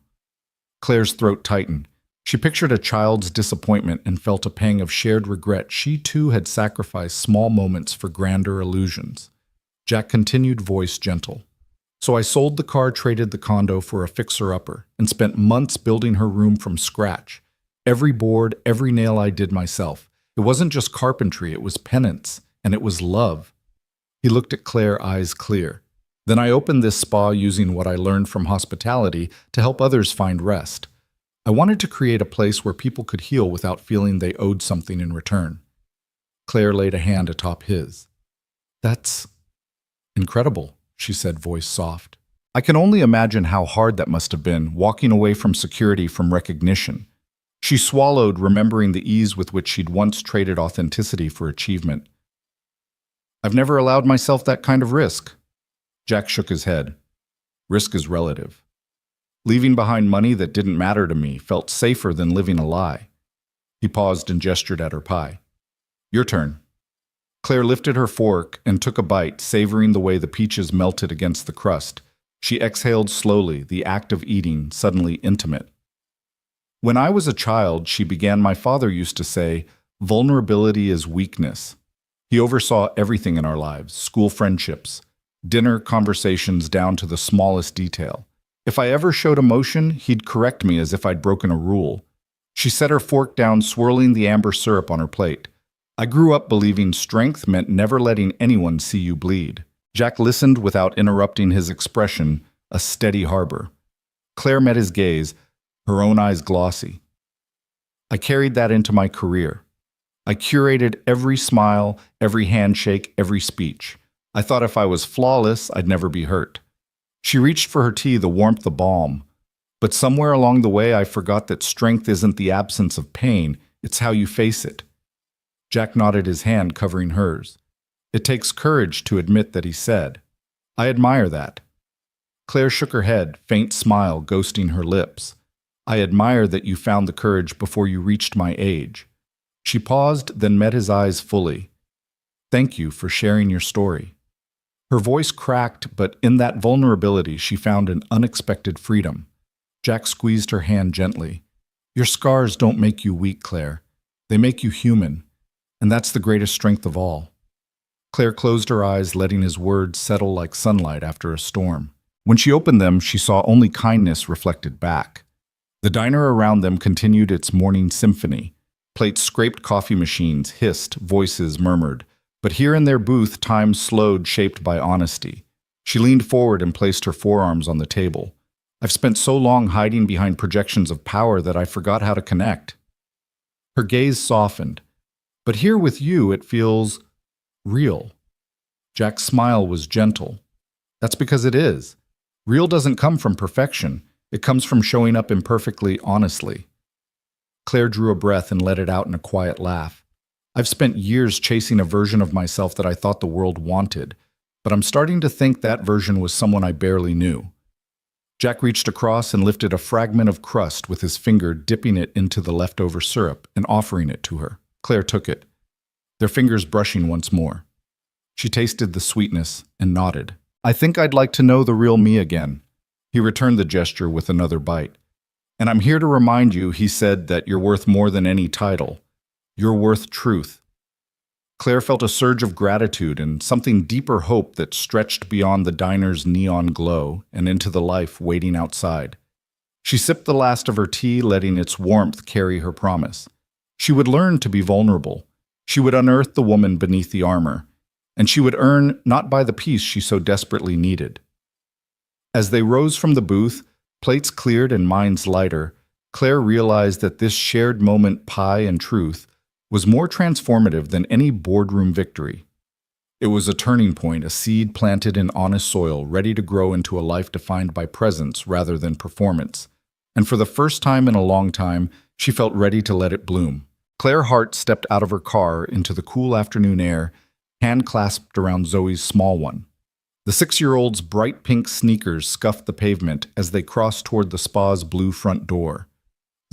Claire's throat tightened. She pictured a child's disappointment and felt a pang of shared regret. She too had sacrificed small moments for grander illusions. Jack continued, voice gentle. So I sold the car, traded the condo for a fixer-upper, and spent months building her room from scratch. Every board, every nail I did myself. It wasn't just carpentry, it was penance, and it was love. He looked at Claire, eyes clear. Then I opened this spa using what I learned from hospitality to help others find rest. I wanted to create a place where people could heal without feeling they owed something in return. Claire laid a hand atop his. That's incredible, she said, voice soft. I can only imagine how hard that must have been, walking away from security, from recognition. She swallowed, remembering the ease with which she'd once traded authenticity for achievement. I've never allowed myself that kind of risk. Jack shook his head. Risk is relative. Leaving behind money that didn't matter to me felt safer than living a lie. He paused and gestured at her pie. Your turn. Claire lifted her fork and took a bite, savoring the way the peaches melted against the crust. She exhaled slowly, the act of eating suddenly intimate. When I was a child, she began, my father used to say, vulnerability is weakness. He oversaw everything in our lives, school friendships, dinner conversations down to the smallest detail. If I ever showed emotion, he'd correct me as if I'd broken a rule. She set her fork down, swirling the amber syrup on her plate. I grew up believing strength meant never letting anyone see you bleed. Jack listened without interrupting his expression, a steady harbor. Claire met his gaze, her own eyes glossy. I carried that into my career. I curated every smile, every handshake, every speech. I thought if I was flawless, I'd never be hurt. She reached for her tea, the warmth, the balm. But somewhere along the way, I forgot that strength isn't the absence of pain, it's how you face it. Jack nodded, his hand covering hers. It takes courage to admit that, he said. I admire that. Claire shook her head, faint smile ghosting her lips. I admire that you found the courage before you reached my age. She paused, then met his eyes fully. Thank you for sharing your story. Her voice cracked, but in that vulnerability she found an unexpected freedom. Jack squeezed her hand gently. Your scars don't make you weak, Claire. They make you human, and that's the greatest strength of all. Claire closed her eyes, letting his words settle like sunlight after a storm. When she opened them, she saw only kindness reflected back. The diner around them continued its morning symphony. Plates scraped, coffee machines hissed, voices murmured. But here in their booth, time slowed, shaped by honesty. She leaned forward and placed her forearms on the table. I've spent so long hiding behind projections of power that I forgot how to connect. Her gaze softened. But here with you, it feels real. Jack's smile was gentle. That's because it is. Real doesn't come from perfection. It comes from showing up imperfectly, honestly. Claire drew a breath and let it out in a quiet laugh. I've spent years chasing a version of myself that I thought the world wanted, but I'm starting to think that version was someone I barely knew. Jack reached across and lifted a fragment of crust with his finger, dipping it into the leftover syrup and offering it to her. Claire took it, their fingers brushing once more. She tasted the sweetness and nodded. I think I'd like to know the real me again. He returned the gesture with another bite. And I'm here to remind you, he said, that you're worth more than any title. You're worth truth. Claire felt a surge of gratitude and something deeper hope that stretched beyond the diner's neon glow and into the life waiting outside. She sipped the last of her tea, letting its warmth carry her promise. She would learn to be vulnerable. She would unearth the woman beneath the armor, and she would earn not by the peace she so desperately needed. As they rose from the booth, plates cleared and minds lighter, Claire realized that this shared moment, pie and truth, was more transformative than any boardroom victory. It was a turning point, a seed planted in honest soil, ready to grow into a life defined by presence rather than performance. And for the first time in a long time, she felt ready to let it bloom. Claire Hart stepped out of her car into the cool afternoon air, hand clasped around Zoe's small one. The 6-year-old's bright pink sneakers scuffed the pavement as they crossed toward the spa's blue front door.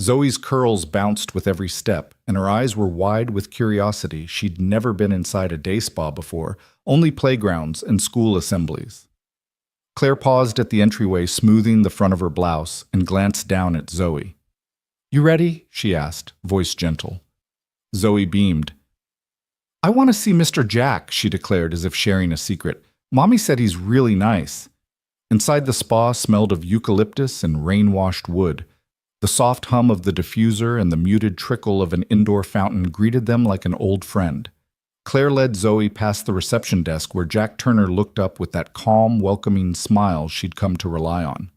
Zoe's curls bounced with every step, and her eyes were wide with curiosity. She'd never been inside a day spa before, only playgrounds and school assemblies. Claire paused at the entryway, smoothing the front of her blouse, and glanced down at Zoe. You ready? She asked, voice gentle. Zoe beamed. I want to see Mr. Jack, she declared as if sharing a secret. Mommy said he's really nice. Inside the spa smelled of eucalyptus and rain-washed wood. The soft hum of the diffuser and the muted trickle of an indoor fountain greeted them like an old friend. Claire led Zoe past the reception desk where Jack Turner looked up with that calm, welcoming smile she'd come to rely on.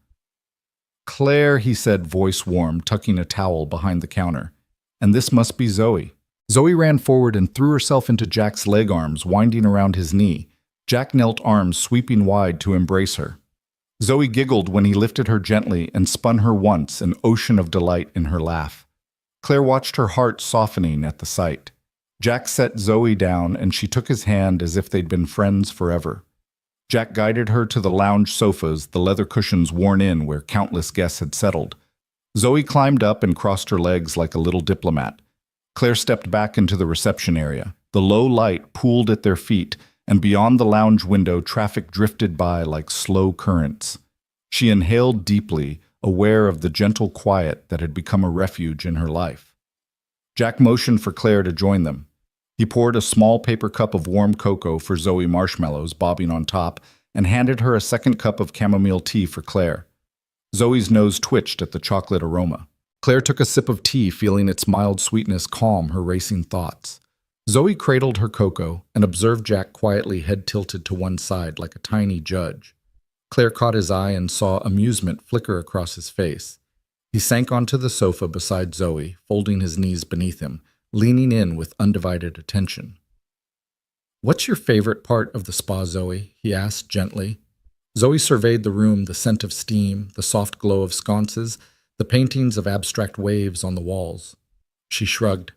Claire, he said, voice warm, tucking a towel behind the counter. And this must be Zoe. Zoe ran forward and threw herself into Jack's leg arms, winding around his knee. Jack knelt, arms sweeping wide to embrace her. Zoe giggled when he lifted her gently and spun her once, an ocean of delight in her laugh. Claire watched her heart softening at the sight. Jack set Zoe down and she took his hand as if they'd been friends forever. Jack guided her to the lounge sofas, the leather cushions worn in where countless guests had settled. Zoe climbed up and crossed her legs like a little diplomat. Claire stepped back into the reception area. The low light pooled at their feet, and beyond the lounge window, traffic drifted by like slow currents. She inhaled deeply, aware of the gentle quiet that had become a refuge in her life. Jack motioned for Claire to join them. He poured a small paper cup of warm cocoa for Zoe marshmallows bobbing on top and handed her a second cup of chamomile tea for Claire. Zoe's nose twitched at the chocolate aroma. Claire took a sip of tea, feeling its mild sweetness calm her racing thoughts. Zoe cradled her cocoa and observed Jack quietly, head tilted to one side like a tiny judge. Claire caught his eye and saw amusement flicker across his face. He sank onto the sofa beside Zoe, folding his knees beneath him, leaning in with undivided attention. "What's your favorite part of the spa, Zoe?" he asked gently. Zoe surveyed the room, the scent of steam, the soft glow of sconces, the paintings of abstract waves on the walls. She shrugged.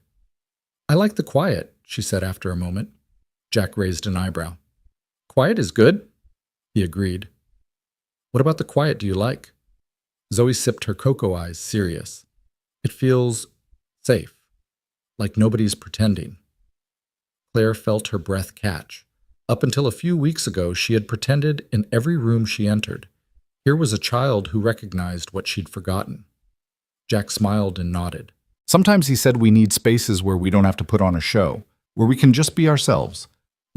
"I like the quiet," she said after a moment. Jack raised an eyebrow. "Quiet is good," he agreed. "What about the quiet do you like?" Zoe sipped her cocoa eyes, serious. "It feels safe, like nobody's pretending." Claire felt her breath catch. Up until a few weeks ago, she had pretended in every room she entered. Here was a child who recognized what she'd forgotten. Jack smiled and nodded. "Sometimes," he said, "we need spaces where we don't have to put on a show, where we can just be ourselves."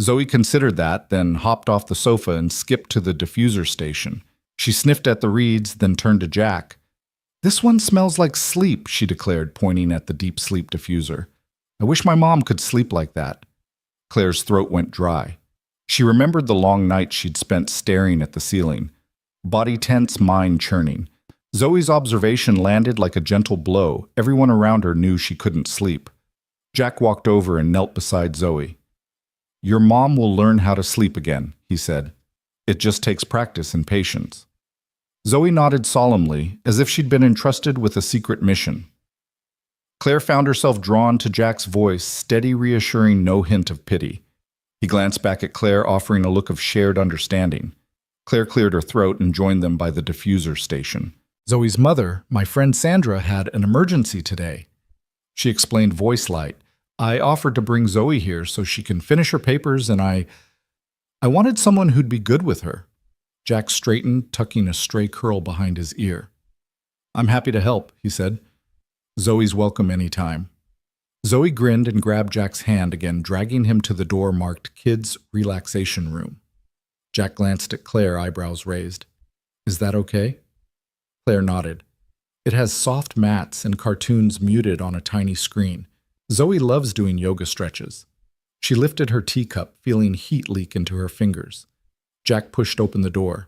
Zoe considered that, then hopped off the sofa and skipped to the diffuser station. She sniffed at the reeds, then turned to Jack. "This one smells like sleep," she declared, pointing at the deep sleep diffuser. "I wish my mom could sleep like that." Claire's throat went dry. She remembered the long nights she'd spent staring at the ceiling. Body tense, mind churning. Zoe's observation landed like a gentle blow. Everyone around her knew she couldn't sleep. Jack walked over and knelt beside Zoe. "Your mom will learn how to sleep again," he said. "It just takes practice and patience." Zoe nodded solemnly, as if she'd been entrusted with a secret mission. Claire found herself drawn to Jack's voice, steady, reassuring, no hint of pity. He glanced back at Claire, offering a look of shared understanding. Claire cleared her throat and joined them by the diffuser station. "Zoe's mother, my friend Sandra, had an emergency today," she explained, voice light. "I offered to bring Zoe here so she can finish her papers, and I wanted someone who'd be good with her." Jack straightened, tucking a stray curl behind his ear. "I'm happy to help," he said. "Zoe's welcome anytime." Zoe grinned and grabbed Jack's hand again, dragging him to the door marked Kids Relaxation Room. Jack glanced at Claire, eyebrows raised. "Is that okay?" Claire nodded. "It has soft mats and cartoons muted on a tiny screen. Zoe loves doing yoga stretches." She lifted her teacup, feeling heat leak into her fingers. Jack pushed open the door.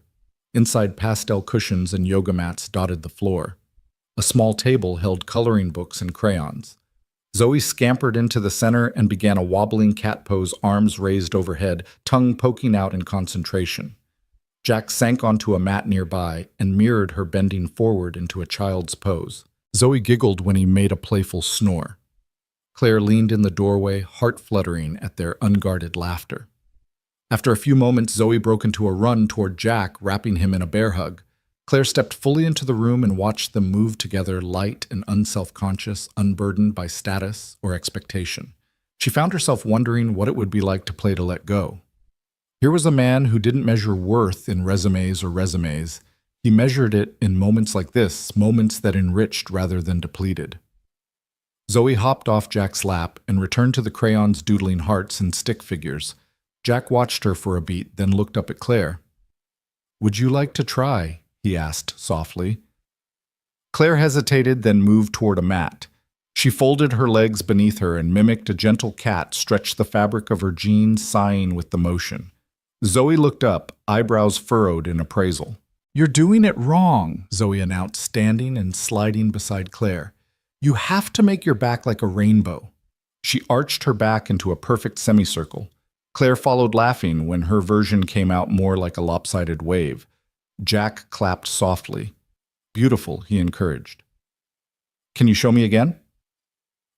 Inside, pastel cushions and yoga mats dotted the floor. A small table held coloring books and crayons. Zoe scampered into the center and began a wobbling cat pose, arms raised overhead, tongue poking out in concentration. Jack sank onto a mat nearby and mirrored her bending forward into a child's pose. Zoe giggled when he made a playful snore. Claire leaned in the doorway, heart fluttering at their unguarded laughter. After a few moments, Zoe broke into a run toward Jack, wrapping him in a bear hug. Claire stepped fully into the room and watched them move together, light and unself-conscious, unburdened by status or expectation. She found herself wondering what it would be like to play to let go. Here was a man who didn't measure worth in resumes or resumes. He measured it in moments like this, moments that enriched rather than depleted. Zoe hopped off Jack's lap and returned to the crayons doodling hearts and stick figures. Jack watched her for a beat, then looked up at Claire. "Would you like to try?" he asked softly. Claire hesitated, then moved toward a mat. She folded her legs beneath her and mimicked a gentle cat stretch the fabric of her jeans, sighing with the motion. Zoe looked up, eyebrows furrowed in appraisal. "You're doing it wrong," Zoe announced, standing and sliding beside Claire. "You have to make your back like a rainbow." She arched her back into a perfect semicircle. Claire followed, laughing when her version came out more like a lopsided wave. Jack clapped softly. "Beautiful," he encouraged. "Can you show me again?"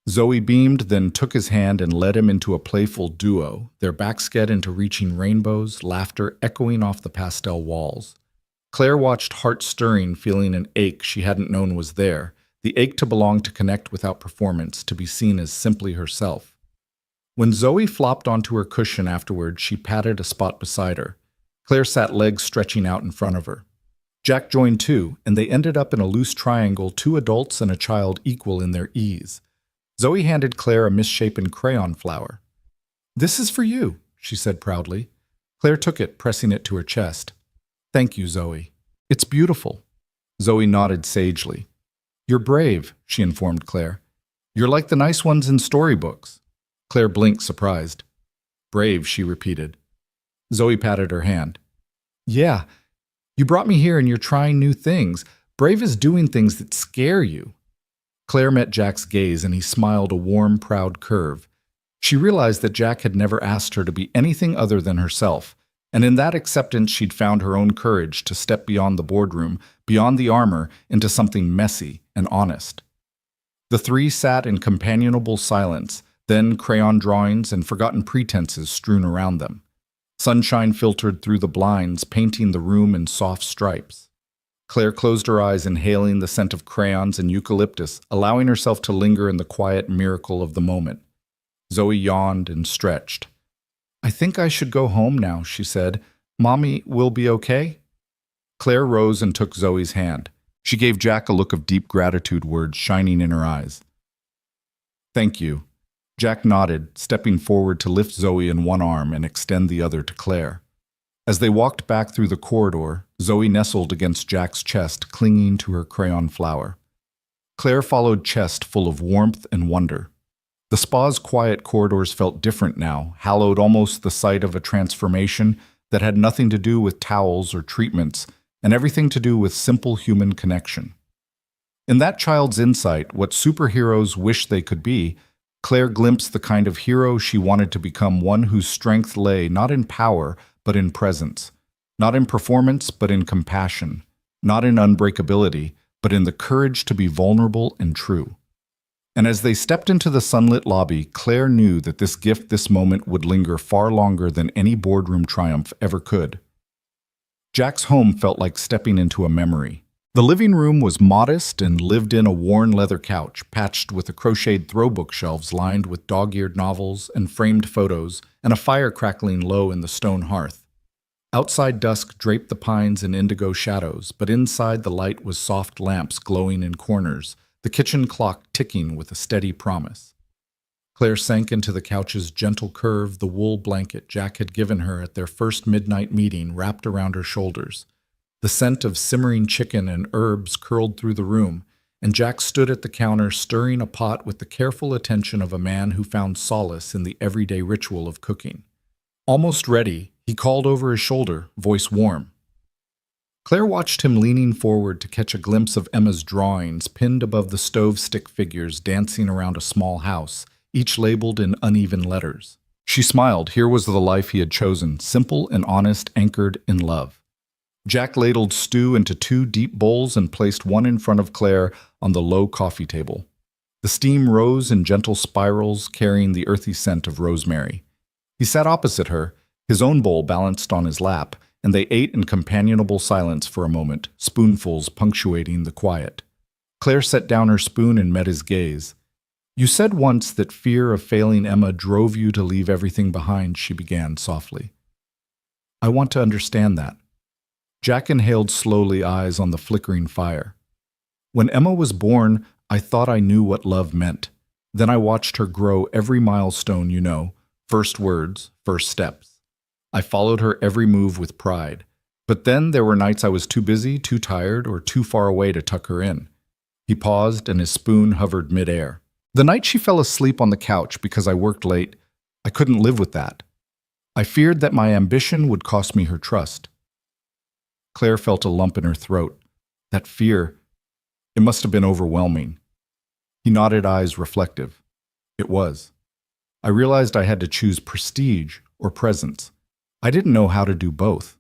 Zoe beamed, then took his hand and led him into a playful duo, their backs get into reaching rainbows, laughter echoing off the pastel walls. Claire watched, heart-stirring, feeling an ache she hadn't known was there, the ache to belong, to connect without performance, to be seen as simply herself. When Zoe flopped onto her cushion afterward, she patted a spot beside her. Claire sat, legs stretching out in front of her. Jack joined too, and they ended up in a loose triangle, two adults and a child equal in their ease. Zoe handed Claire a misshapen crayon flower. "This is for you," she said proudly. Claire took it, pressing it to her chest. "Thank you, Zoe. It's beautiful." Zoe nodded sagely. "You're brave," she informed Claire. "You're like the nice ones in storybooks." Claire blinked, surprised. "Brave," she repeated. Zoe patted her hand. "Yeah, you brought me here and you're trying new things. Brave is doing things that scare you." Claire met Jack's gaze and he smiled a warm, proud curve. She realized that Jack had never asked her to be anything other than herself, and in that acceptance she'd found her own courage to step beyond the boardroom, beyond the armor, into something messy and honest. The three sat in companionable silence, then crayon drawings and forgotten pretenses strewn around them. Sunshine filtered through the blinds, painting the room in soft stripes. Claire closed her eyes, inhaling the scent of crayons and eucalyptus, allowing herself to linger in the quiet miracle of the moment. Zoe yawned and stretched. "I think I should go home now," she said. "Mommy will be okay?" Claire rose and took Zoe's hand. She gave Jack a look of deep gratitude, words shining in her eyes. "Thank you." Jack nodded, stepping forward to lift Zoe in one arm and extend the other to Claire. As they walked back through the corridor, Zoe nestled against Jack's chest, clinging to her crayon flower. Claire followed, chest full of warmth and wonder. The spa's quiet corridors felt different now, hallowed almost the site of a transformation that had nothing to do with towels or treatments, and everything to do with simple human connection. In that child's insight, what superheroes wish they could be, Claire glimpsed the kind of hero she wanted to become, one whose strength lay not in power, but in presence, not in performance, but in compassion, not in unbreakability, but in the courage to be vulnerable and true. And as they stepped into the sunlit lobby, Claire knew that this gift, this moment, would linger far longer than any boardroom triumph ever could. Jack's home felt like stepping into a memory. The living room was modest and lived in a worn leather couch, patched with a crocheted throw bookshelves lined with dog-eared novels and framed photos, and a fire crackling low in the stone hearth. Outside dusk draped the pines in indigo shadows, but inside the light was soft lamps glowing in corners, the kitchen clock ticking with a steady promise. Claire sank into the couch's gentle curve, the wool blanket Jack had given her at their first midnight meeting wrapped around her shoulders. The scent of simmering chicken and herbs curled through the room, and Jack stood at the counter stirring a pot with the careful attention of a man who found solace in the everyday ritual of cooking. Almost ready, he called over his shoulder, voice warm. Claire watched him leaning forward to catch a glimpse of Emma's drawings pinned above the stove stick figures dancing around a small house, each labeled in uneven letters. She smiled. Here was the life he had chosen, simple and honest, anchored in love. Jack ladled stew into two deep bowls and placed one in front of Claire on the low coffee table. The steam rose in gentle spirals, carrying the earthy scent of rosemary. He sat opposite her, his own bowl balanced on his lap, and they ate in companionable silence for a moment, spoonfuls punctuating the quiet. Claire set down her spoon and met his gaze. "You said once that fear of failing Emma drove you to leave everything behind," she began softly. "I want to understand that." Jack inhaled slowly, eyes on the flickering fire. "When Emma was born, I thought I knew what love meant. Then I watched her grow every milestone, you know, first words, first steps. I followed her every move with pride. But then there were nights I was too busy, too tired, or too far away to tuck her in." He paused and his spoon hovered midair. "The night she fell asleep on the couch because I worked late, I couldn't live with that. I feared that my ambition would cost me her trust." Claire felt a lump in her throat. That fear, it must have been overwhelming. He nodded, eyes reflective. "It was. I realized I had to choose prestige or presence. I didn't know how to do both."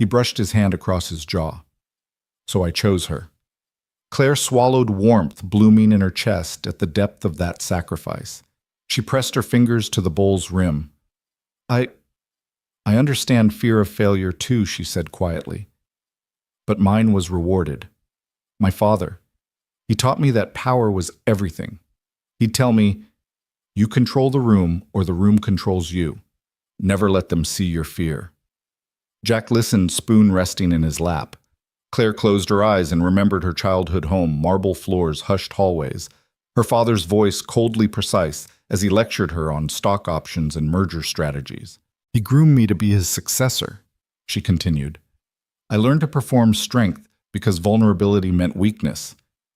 He brushed his hand across his jaw. "So I chose her." Claire swallowed, warmth blooming in her chest at the depth of that sacrifice. She pressed her fingers to the bowl's rim. I understand fear of failure too," she said quietly. "But mine was rewarded. My father, he taught me that power was everything. He'd tell me, 'You control the room or the room controls you. Never let them see your fear.'" Jack listened, spoon resting in his lap. Claire closed her eyes and remembered her childhood home, marble floors, hushed hallways. Her father's voice coldly precise as he lectured her on stock options and merger strategies. He groomed me to be his successor, she continued. I learned to perform strength because vulnerability meant weakness.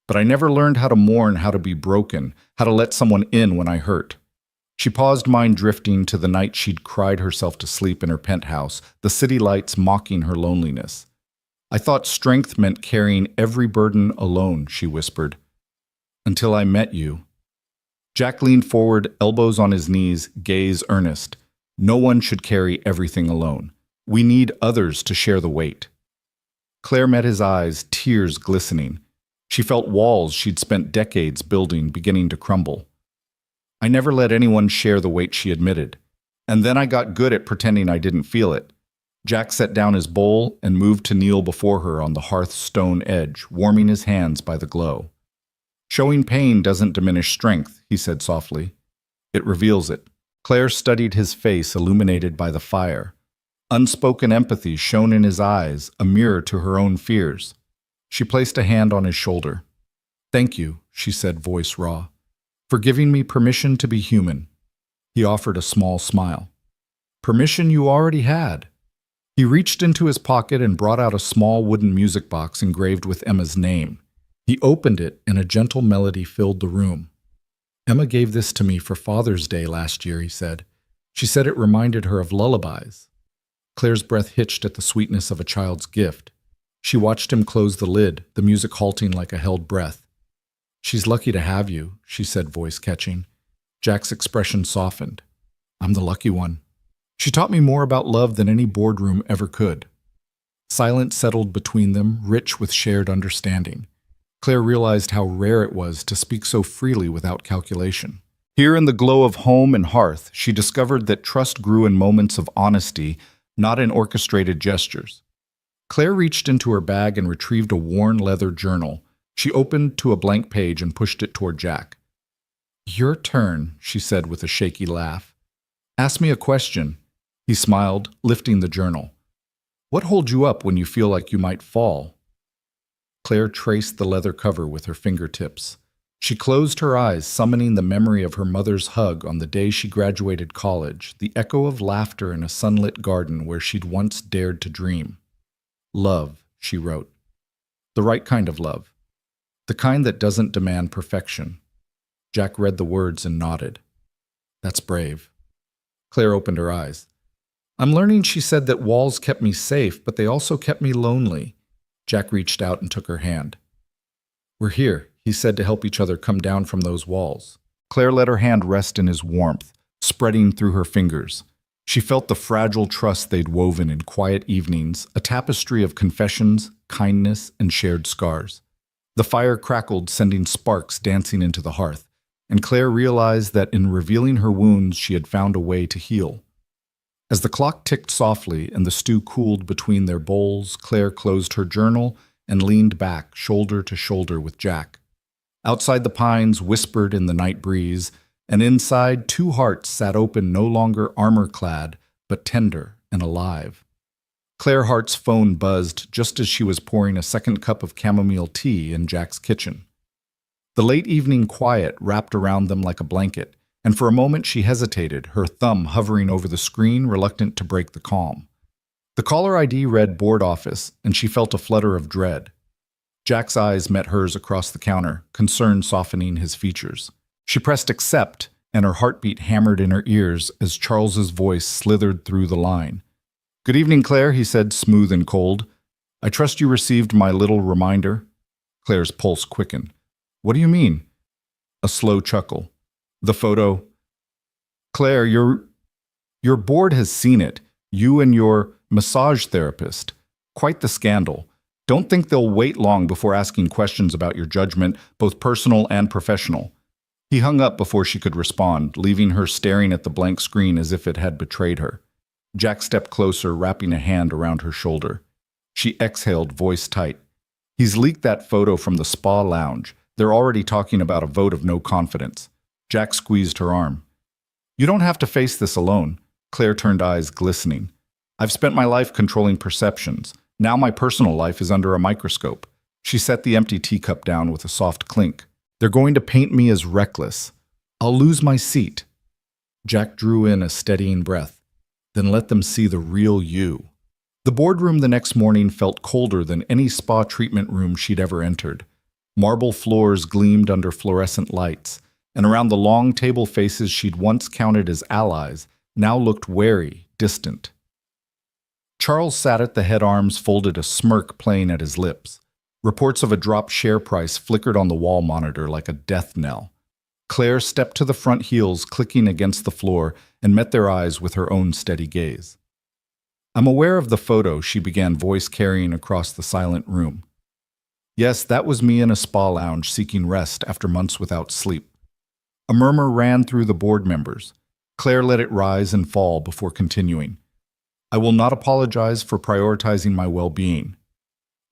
But I never learned how to mourn, how to be broken, how to let someone in when I hurt. She paused, mind drifting to the night she'd cried herself to sleep in her penthouse, the city lights mocking her loneliness. I thought strength meant carrying every burden alone, she whispered. Until I met you. Jack leaned forward, elbows on his knees, gaze earnest. No one should carry everything alone. We need others to share the weight. Claire met his eyes, tears glistening. She felt walls she'd spent decades building beginning to crumble. I never let anyone share the weight, she admitted. And then I got good at pretending I didn't feel it. Jack set down his bowl and moved to kneel before her on the hearth's stone edge, warming his hands by the glow. Showing pain doesn't diminish strength, he said softly. It reveals it. Claire studied his face illuminated by the fire. Unspoken empathy shone in his eyes, a mirror to her own fears. She placed a hand on his shoulder. Thank you, she said, voice raw, for giving me permission to be human. He offered a small smile. Permission you already had. He reached into his pocket and brought out a small wooden music box engraved with Emma's name. He opened it and a gentle melody filled the room. Emma gave this to me for Father's Day last year, he said. She said it reminded her of lullabies. Claire's breath hitched at the sweetness of a child's gift. She watched him close the lid, the music halting like a held breath. She's lucky to have you, she said, voice catching. Jack's expression softened. I'm the lucky one. She taught me more about love than any boardroom ever could. Silence settled between them, rich with shared understanding. Claire realized how rare it was to speak so freely without calculation. Here in the glow of home and hearth, she discovered that trust grew in moments of honesty, not in orchestrated gestures. Claire reached into her bag and retrieved a worn leather journal. She opened to a blank page and pushed it toward Jack. Your turn, she said with a shaky laugh. Ask me a question. He smiled, lifting the journal. What holds you up when you feel like you might fall? Claire traced the leather cover with her fingertips. She closed her eyes, summoning the memory of her mother's hug on the day she graduated college, the echo of laughter in a sunlit garden where she'd once dared to dream. Love, she wrote. The right kind of love. The kind that doesn't demand perfection. Jack read the words and nodded. That's brave. Claire opened her eyes. I'm learning, she said, that walls kept me safe, but they also kept me lonely. Jack reached out and took her hand. We're here, he said, to help each other come down from those walls. Claire let her hand rest in his warmth, spreading through her fingers. She felt the fragile trust they'd woven in quiet evenings, a tapestry of confessions, kindness, and shared scars. The fire crackled, sending sparks dancing into the hearth, and Claire realized that in revealing her wounds she had found a way to heal. As the clock ticked softly and the stew cooled between their bowls, Claire closed her journal and leaned back, shoulder to shoulder with Jack. Outside the pines whispered in the night breeze, and inside 2 hearts sat open, no longer armor-clad, but tender and alive. Claire Hart's phone buzzed just as she was pouring a second cup of chamomile tea in Jack's kitchen. The late evening quiet wrapped around them like a blanket, and for a moment she hesitated, her thumb hovering over the screen, reluctant to break the calm. The caller ID read board office, and she felt a flutter of dread. Jack's eyes met hers across the counter, concern softening his features. She pressed accept, and her heartbeat hammered in her ears as Charles's voice slithered through the line. Good evening, Claire, he said, smooth and cold. I trust you received my little reminder. Claire's pulse quickened. What do you mean? A slow chuckle. The photo. Claire, your board has seen it. You and your massage therapist. Quite the scandal. Don't think they'll wait long before asking questions about your judgment, both personal and professional. He hung up before she could respond, leaving her staring at the blank screen as if it had betrayed her. Jack stepped closer, wrapping a hand around her shoulder. She exhaled, voice tight. He's leaked that photo from the spa lounge. They're already talking about a vote of no confidence. Jack squeezed her arm. You don't have to face this alone. Claire turned eyes glistening. I've spent my life controlling perceptions. Now my personal life is under a microscope. She set the empty teacup down with a soft clink. They're going to paint me as reckless. I'll lose my seat. Jack drew in a steadying breath. Then let them see the real you. The boardroom the next morning felt colder than any spa treatment room she'd ever entered. Marble floors gleamed under fluorescent lights, and around the long table faces she'd once counted as allies now looked wary, distant. Charles sat at the head, arms folded, a smirk playing at his lips. Reports of a dropped share price flickered on the wall monitor like a death knell. Claire stepped to the front, heels clicking against the floor, and met their eyes with her own steady gaze. I'm aware of the photo, she began, voice carrying across the silent room. Yes, that was me in a spa lounge seeking rest after months without sleep. A murmur ran through the board members. Claire let it rise and fall before continuing. I will not apologize for prioritizing my well-being.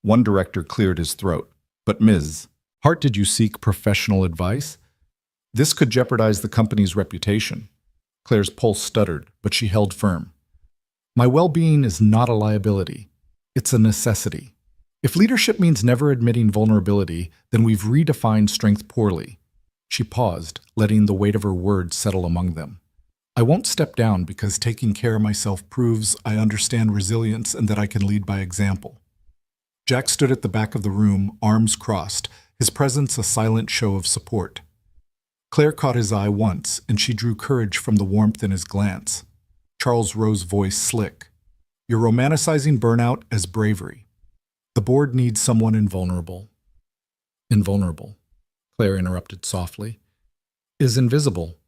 One director cleared his throat. But Ms. Hart, did you seek professional advice? This could jeopardize the company's reputation. Claire's pulse stuttered, but she held firm. My well-being is not a liability. It's a necessity. If leadership means never admitting vulnerability, then we've redefined strength poorly. She paused, letting the weight of her words settle among them. I won't step down because taking care of myself proves I understand resilience and that I can lead by example. Jack stood at the back of the room, arms crossed, his presence a silent show of support. Claire caught his eye once, and she drew courage from the warmth in his glance. Charles Rowe's voice slick. You're romanticizing burnout as bravery. The board needs someone invulnerable. Invulnerable, Claire interrupted softly, is invisible.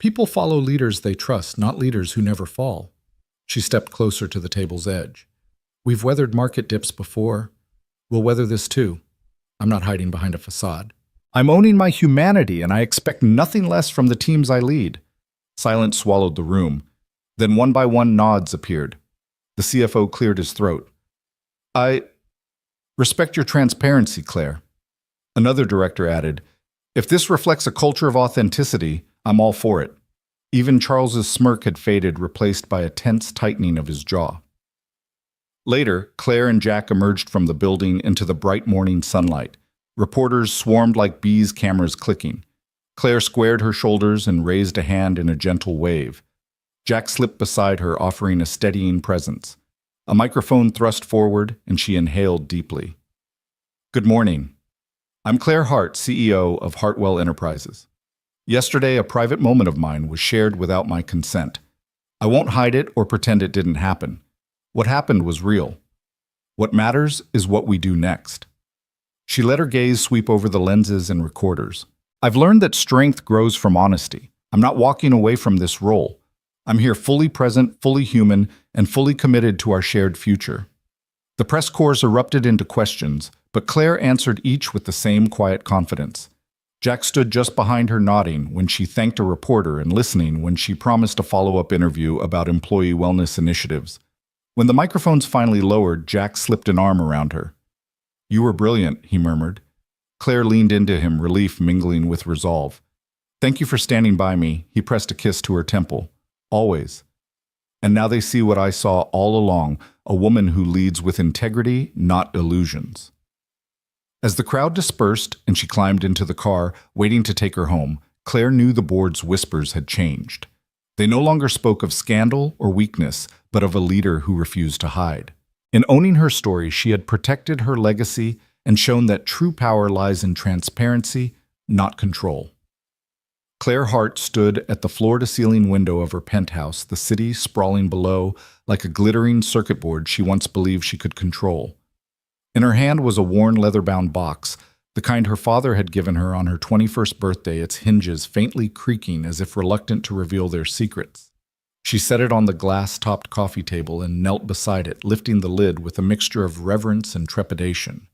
People follow leaders they trust, not leaders who never fall. She stepped closer to the table's edge. We've weathered market dips before. We'll weather this too. I'm not hiding behind a facade. I'm owning my humanity, and I expect nothing less from the teams I lead. Silence swallowed the room. Then one by one nods appeared. The CFO cleared his throat. I respect your transparency, Claire. Another director added, if this reflects a culture of authenticity, I'm all for it. Even Charles's smirk had faded, replaced by a tense tightening of his jaw. Later, Claire and Jack emerged from the building into the bright morning sunlight. Reporters swarmed like bees, cameras clicking. Claire squared her shoulders and raised a hand in a gentle wave. Jack slipped beside her, offering a steadying presence. A microphone thrust forward, and she inhaled deeply. Good morning. I'm Claire Hart, CEO of Hartwell Enterprises. Yesterday, a private moment of mine was shared without my consent. I won't hide it or pretend it didn't happen. What happened was real. What matters is what we do next. She let her gaze sweep over the lenses and recorders. I've learned that strength grows from honesty. I'm not walking away from this role. I'm here fully present, fully human, and fully committed to our shared future. The press corps erupted into questions, but Claire answered each with the same quiet confidence. Jack stood just behind her, nodding when she thanked a reporter and listening when she promised a follow-up interview about employee wellness initiatives. When the microphones finally lowered, Jack slipped an arm around her. You were brilliant, he murmured. Claire leaned into him, relief mingling with resolve. Thank you for standing by me, he pressed a kiss to her temple. Always. And now they see what I saw all along, a woman who leads with integrity, not illusions. As the crowd dispersed and she climbed into the car, waiting to take her home, Claire knew the board's whispers had changed. They no longer spoke of scandal or weakness, but of a leader who refused to hide. In owning her story, she had protected her legacy and shown that true power lies in transparency, not control. Claire Hart stood at the floor-to-ceiling window of her penthouse, the city sprawling below like a glittering circuit board she once believed she could control. In her hand was a worn leather-bound box, the kind her father had given her on her 21st birthday, its hinges faintly creaking as if reluctant to reveal their secrets. She set it on the glass-topped coffee table and knelt beside it, lifting the lid with a mixture of reverence and trepidation.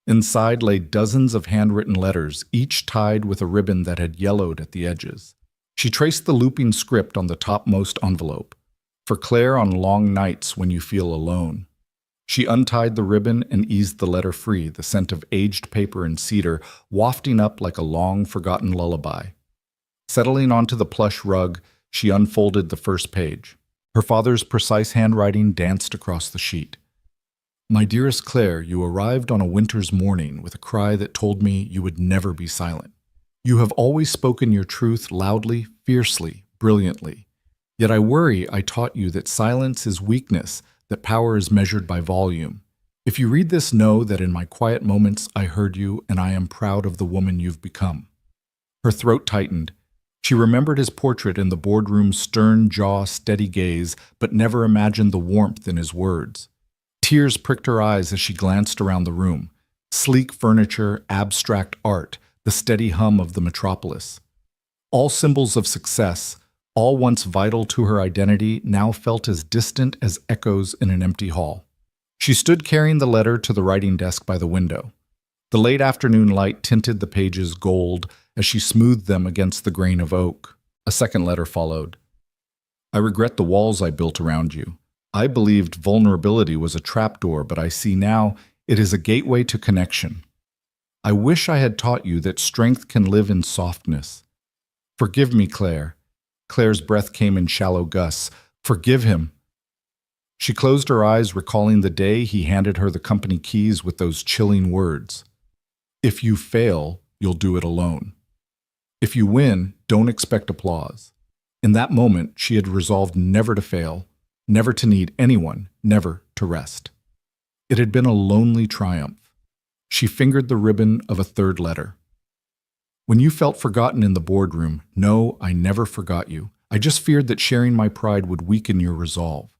Inside lay dozens of handwritten letters, each tied with a ribbon that had yellowed at the edges. She traced the looping script on the topmost envelope. For Claire on long nights when you feel alone. She untied the ribbon and eased the letter free, the scent of aged paper and cedar wafting up like a long-forgotten lullaby. Settling onto the plush rug, she unfolded the first page. Her father's precise handwriting danced across the sheet. My dearest Claire, you arrived on a winter's morning with a cry that told me you would never be silent. You have always spoken your truth loudly, fiercely, brilliantly. Yet I worry I taught you that silence is weakness, that power is measured by volume. If you read this, know that in my quiet moments I heard you, and I am proud of the woman you've become. Her throat tightened. She remembered his portrait in the boardroom's stern jaw, steady gaze, but never imagined the warmth in his words. Tears pricked her eyes as she glanced around the room. Sleek furniture, abstract art, the steady hum of the metropolis. All symbols of success, all once vital to her identity, now felt as distant as echoes in an empty hall. She stood carrying the letter to the writing desk by the window. The late afternoon light tinted the pages gold as she smoothed them against the grain of oak. A second letter followed. I regret the walls I built around you. I believed vulnerability was a trapdoor, but I see now it is a gateway to connection. I wish I had taught you that strength can live in softness. Forgive me, Claire. Claire's breath came in shallow gusts. Forgive him. She closed her eyes, recalling the day he handed her the company keys with those chilling words. If you fail, you'll do it alone. If you win, don't expect applause. In that moment, she had resolved never to fail, never to need anyone, never to rest. It had been a lonely triumph. She fingered the ribbon of a third letter. When you felt forgotten in the boardroom, no, I never forgot you. I just feared that sharing my pride would weaken your resolve.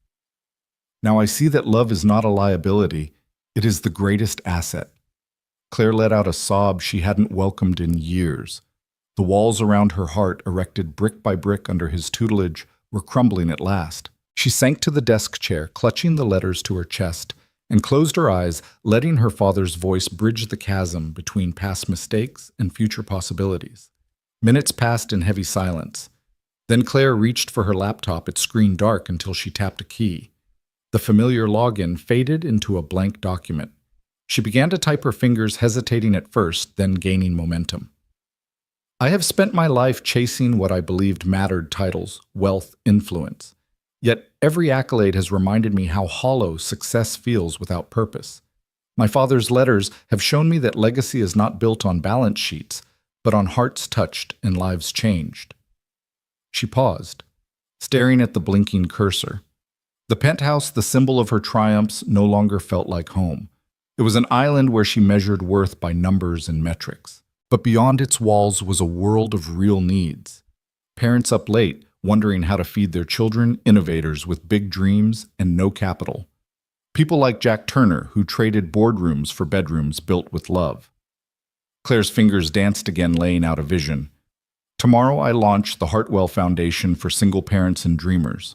Now I see that love is not a liability, it is the greatest asset. Claire let out a sob she hadn't welcomed in years. The walls around her heart, erected brick by brick under his tutelage, were crumbling at last. She sank to the desk chair, clutching the letters to her chest, and closed her eyes, letting her father's voice bridge the chasm between past mistakes and future possibilities. Minutes passed in heavy silence. Then Claire reached for her laptop, its screen dark until she tapped a key. The familiar login faded into a blank document. She began to type, her fingers hesitating at first, then gaining momentum. I have spent my life chasing what I believed mattered: titles, wealth, influence. Yet every accolade has reminded me how hollow success feels without purpose. My father's letters have shown me that legacy is not built on balance sheets, but on hearts touched and lives changed. She paused, staring at the blinking cursor. The penthouse, the symbol of her triumphs, no longer felt like home. It was an island where she measured worth by numbers and metrics. But beyond its walls was a world of real needs. Parents up late, wondering how to feed their children, innovators with big dreams and no capital. People like Jack Turner, who traded boardrooms for bedrooms built with love. Claire's fingers danced again, laying out a vision. Tomorrow I launch the Hartwell Foundation for Single Parents and Dreamers.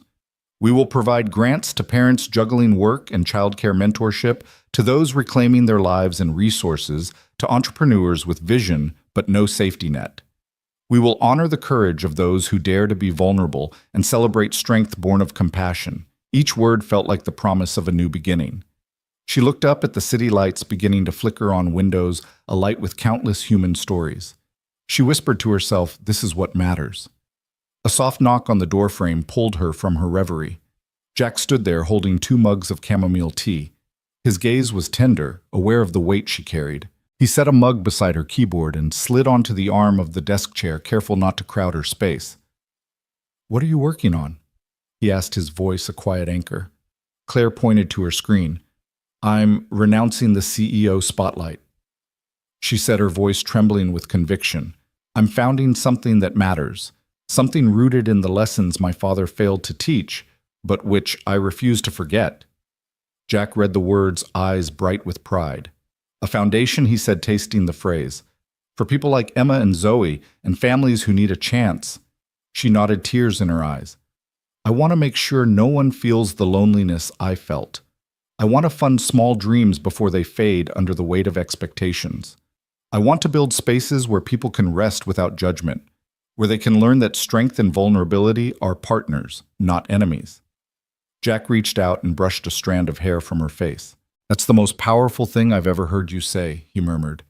We will provide grants to parents juggling work and childcare, mentorship to those reclaiming their lives, and resources to entrepreneurs with vision but no safety net. We will honor the courage of those who dare to be vulnerable and celebrate strength born of compassion. Each word felt like the promise of a new beginning. She looked up at the city lights beginning to flicker on windows, alight with countless human stories. She whispered to herself, this is what matters. A soft knock on the doorframe pulled her from her reverie. Jack stood there holding 2 mugs of chamomile tea. His gaze was tender, aware of the weight she carried. He set a mug beside her keyboard and slid onto the arm of the desk chair, careful not to crowd her space. What are you working on? He asked, his voice a quiet anchor. Claire pointed to her screen. I'm renouncing the CEO spotlight. She said, her voice trembling with conviction. I'm founding something that matters. Something rooted in the lessons my father failed to teach, but which I refuse to forget. Jack read the words, eyes bright with pride. A foundation, he said, tasting the phrase. For people like Emma and Zoe, and families who need a chance. She nodded, tears in her eyes. I want to make sure no one feels the loneliness I felt. I want to fund small dreams before they fade under the weight of expectations. I want to build spaces where people can rest without judgment, where they can learn that strength and vulnerability are partners, not enemies. Jack reached out and brushed a strand of hair from her face. That's the most powerful thing I've ever heard you say, he murmured.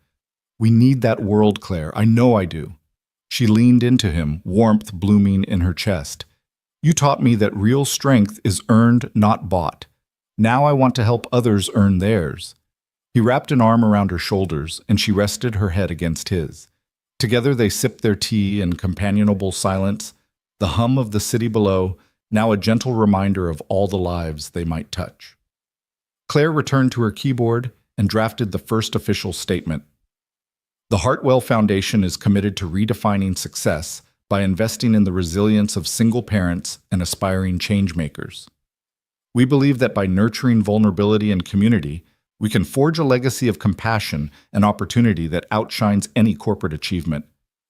We need that world, Claire. I know I do. She leaned into him, warmth blooming in her chest. You taught me that real strength is earned, not bought. Now I want to help others earn theirs. He wrapped an arm around her shoulders, and she rested her head against his. Together they sipped their tea in companionable silence, the hum of the city below, now a gentle reminder of all the lives they might touch. Claire returned to her keyboard and drafted the first official statement. The Hartwell Foundation is committed to redefining success by investing in the resilience of single parents and aspiring changemakers. We believe that by nurturing vulnerability and community, we can forge a legacy of compassion and opportunity that outshines any corporate achievement.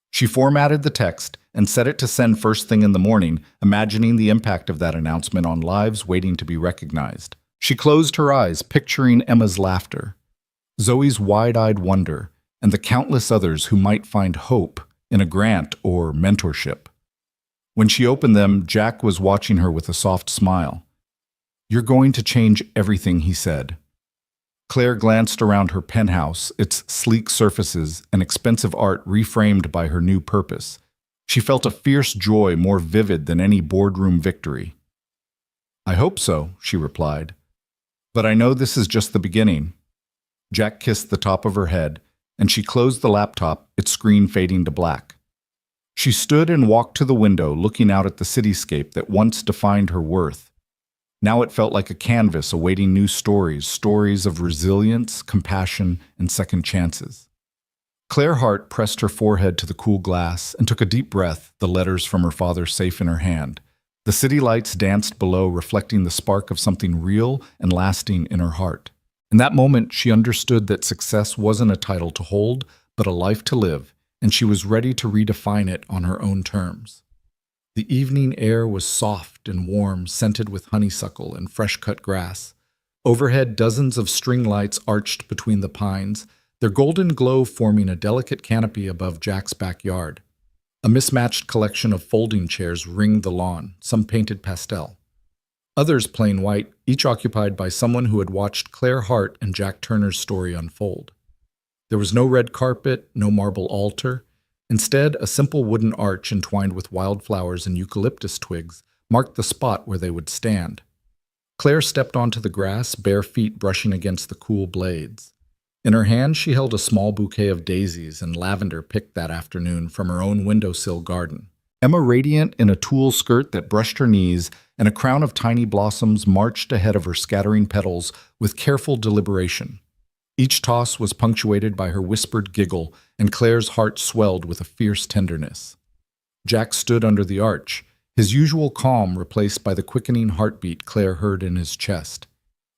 She formatted the text and set it to send first thing in the morning, imagining the impact of that announcement on lives waiting to be recognized. She closed her eyes, picturing Emma's laughter, Zoe's wide-eyed wonder, and the countless others who might find hope in a grant or mentorship. When she opened them, Jack was watching her with a soft smile. "You're going to change everything," he said. Claire glanced around her penthouse, its sleek surfaces and expensive art reframed by her new purpose. She felt a fierce joy more vivid than any boardroom victory. "I hope so," she replied. "But I know this is just the beginning." Jack kissed the top of her head, and she closed the laptop, its screen fading to black. She stood and walked to the window, looking out at the cityscape that once defined her worth. Now it felt like a canvas awaiting new stories, stories of resilience, compassion, and second chances. Claire Hart pressed her forehead to the cool glass and took a deep breath, the letters from her father safe in her hand. The city lights danced below, reflecting the spark of something real and lasting in her heart. In that moment, she understood that success wasn't a title to hold, but a life to live, and she was ready to redefine it on her own terms. The evening air was soft and warm, scented with honeysuckle and fresh-cut grass. Overhead, dozens of string lights arched between the pines, their golden glow forming a delicate canopy above Jack's backyard. A mismatched collection of folding chairs ringed the lawn, some painted pastel. Others plain white, each occupied by someone who had watched Claire Hart and Jack Turner's story unfold. There was no red carpet, no marble altar. Instead, a simple wooden arch entwined with wildflowers and eucalyptus twigs marked the spot where they would stand. Claire stepped onto the grass, bare feet brushing against the cool blades. In her hand, she held a small bouquet of daisies and lavender picked that afternoon from her own windowsill garden. Emma, radiant in a tulle skirt that brushed her knees and a crown of tiny blossoms, marched ahead of her scattering petals with careful deliberation. Each toss was punctuated by her whispered giggle, and Claire's heart swelled with a fierce tenderness. Jack stood under the arch, his usual calm replaced by the quickening heartbeat Claire heard in his chest.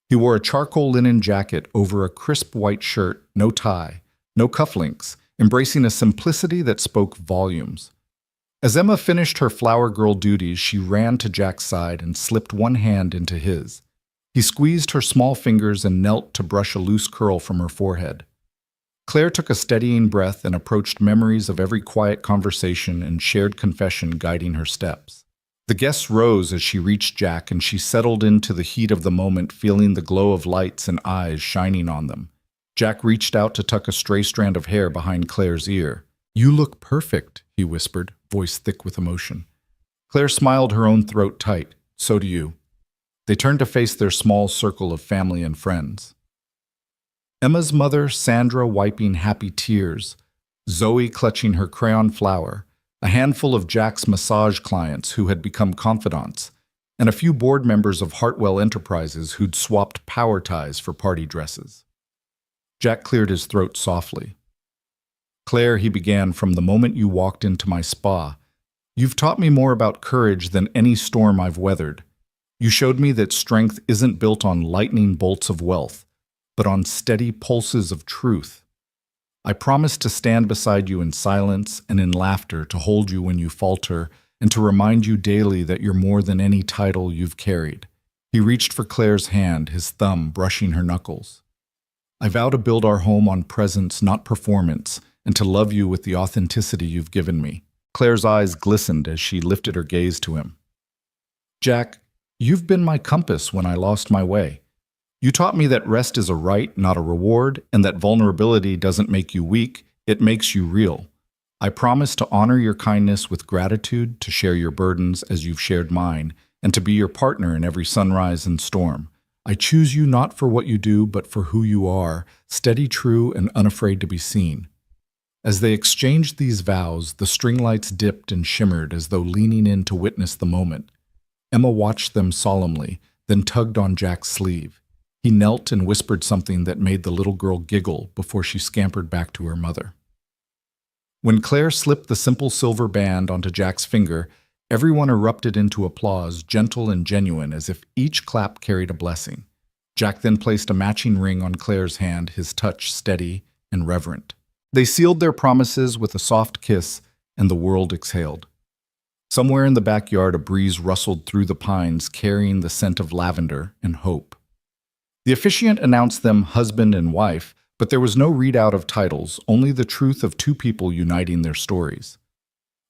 He wore a charcoal linen jacket over a crisp white shirt, no tie, no cufflinks, embracing a simplicity that spoke volumes. As Emma finished her flower girl duties, she ran to Jack's side and slipped one hand into his. He squeezed her small fingers and knelt to brush a loose curl from her forehead. Claire took a steadying breath and approached memories of every quiet conversation and shared confession guiding her steps. The guests rose as she reached Jack, and she settled into the heat of the moment, feeling the glow of lights and eyes shining on them. Jack reached out to tuck a stray strand of hair behind Claire's ear. "You look perfect," he whispered, voice thick with emotion. Claire smiled, her own throat tight. "So do you." They turned to face their small circle of family and friends. Emma's mother, Sandra, wiping happy tears, Zoe clutching her crayon flower, a handful of Jack's massage clients who had become confidants, and a few board members of Hartwell Enterprises who'd swapped power ties for party dresses. Jack cleared his throat softly. "Claire," he began, "from the moment you walked into my spa, you've taught me more about courage than any storm I've weathered. You showed me that strength isn't built on lightning bolts of wealth, but on steady pulses of truth. I promise to stand beside you in silence and in laughter, to hold you when you falter, and to remind you daily that you're more than any title you've carried." He reached for Claire's hand, his thumb brushing her knuckles. "I vow to build our home on presence, not performance, and to love you with the authenticity you've given me." Claire's eyes glistened as she lifted her gaze to him. "Jack, you've been my compass when I lost my way. You taught me that rest is a right, not a reward, and that vulnerability doesn't make you weak, it makes you real. I promise to honor your kindness with gratitude, to share your burdens as you've shared mine, and to be your partner in every sunrise and storm. I choose you not for what you do, but for who you are, steady, true, and unafraid to be seen. As they exchanged these vows, the string lights dipped and shimmered as though leaning in to witness the moment. Emma watched them solemnly, then tugged on Jack's sleeve. He knelt and whispered something that made the little girl giggle before she scampered back to her mother. When Claire slipped the simple silver band onto Jack's finger, everyone erupted into applause, gentle and genuine, as if each clap carried a blessing. Jack then placed a matching ring on Claire's hand, his touch steady and reverent. They sealed their promises with a soft kiss, and the world exhaled. Somewhere in the backyard, a breeze rustled through the pines, carrying the scent of lavender and hope. The officiant announced them husband and wife, but there was no readout of titles, only the truth of two people uniting their stories.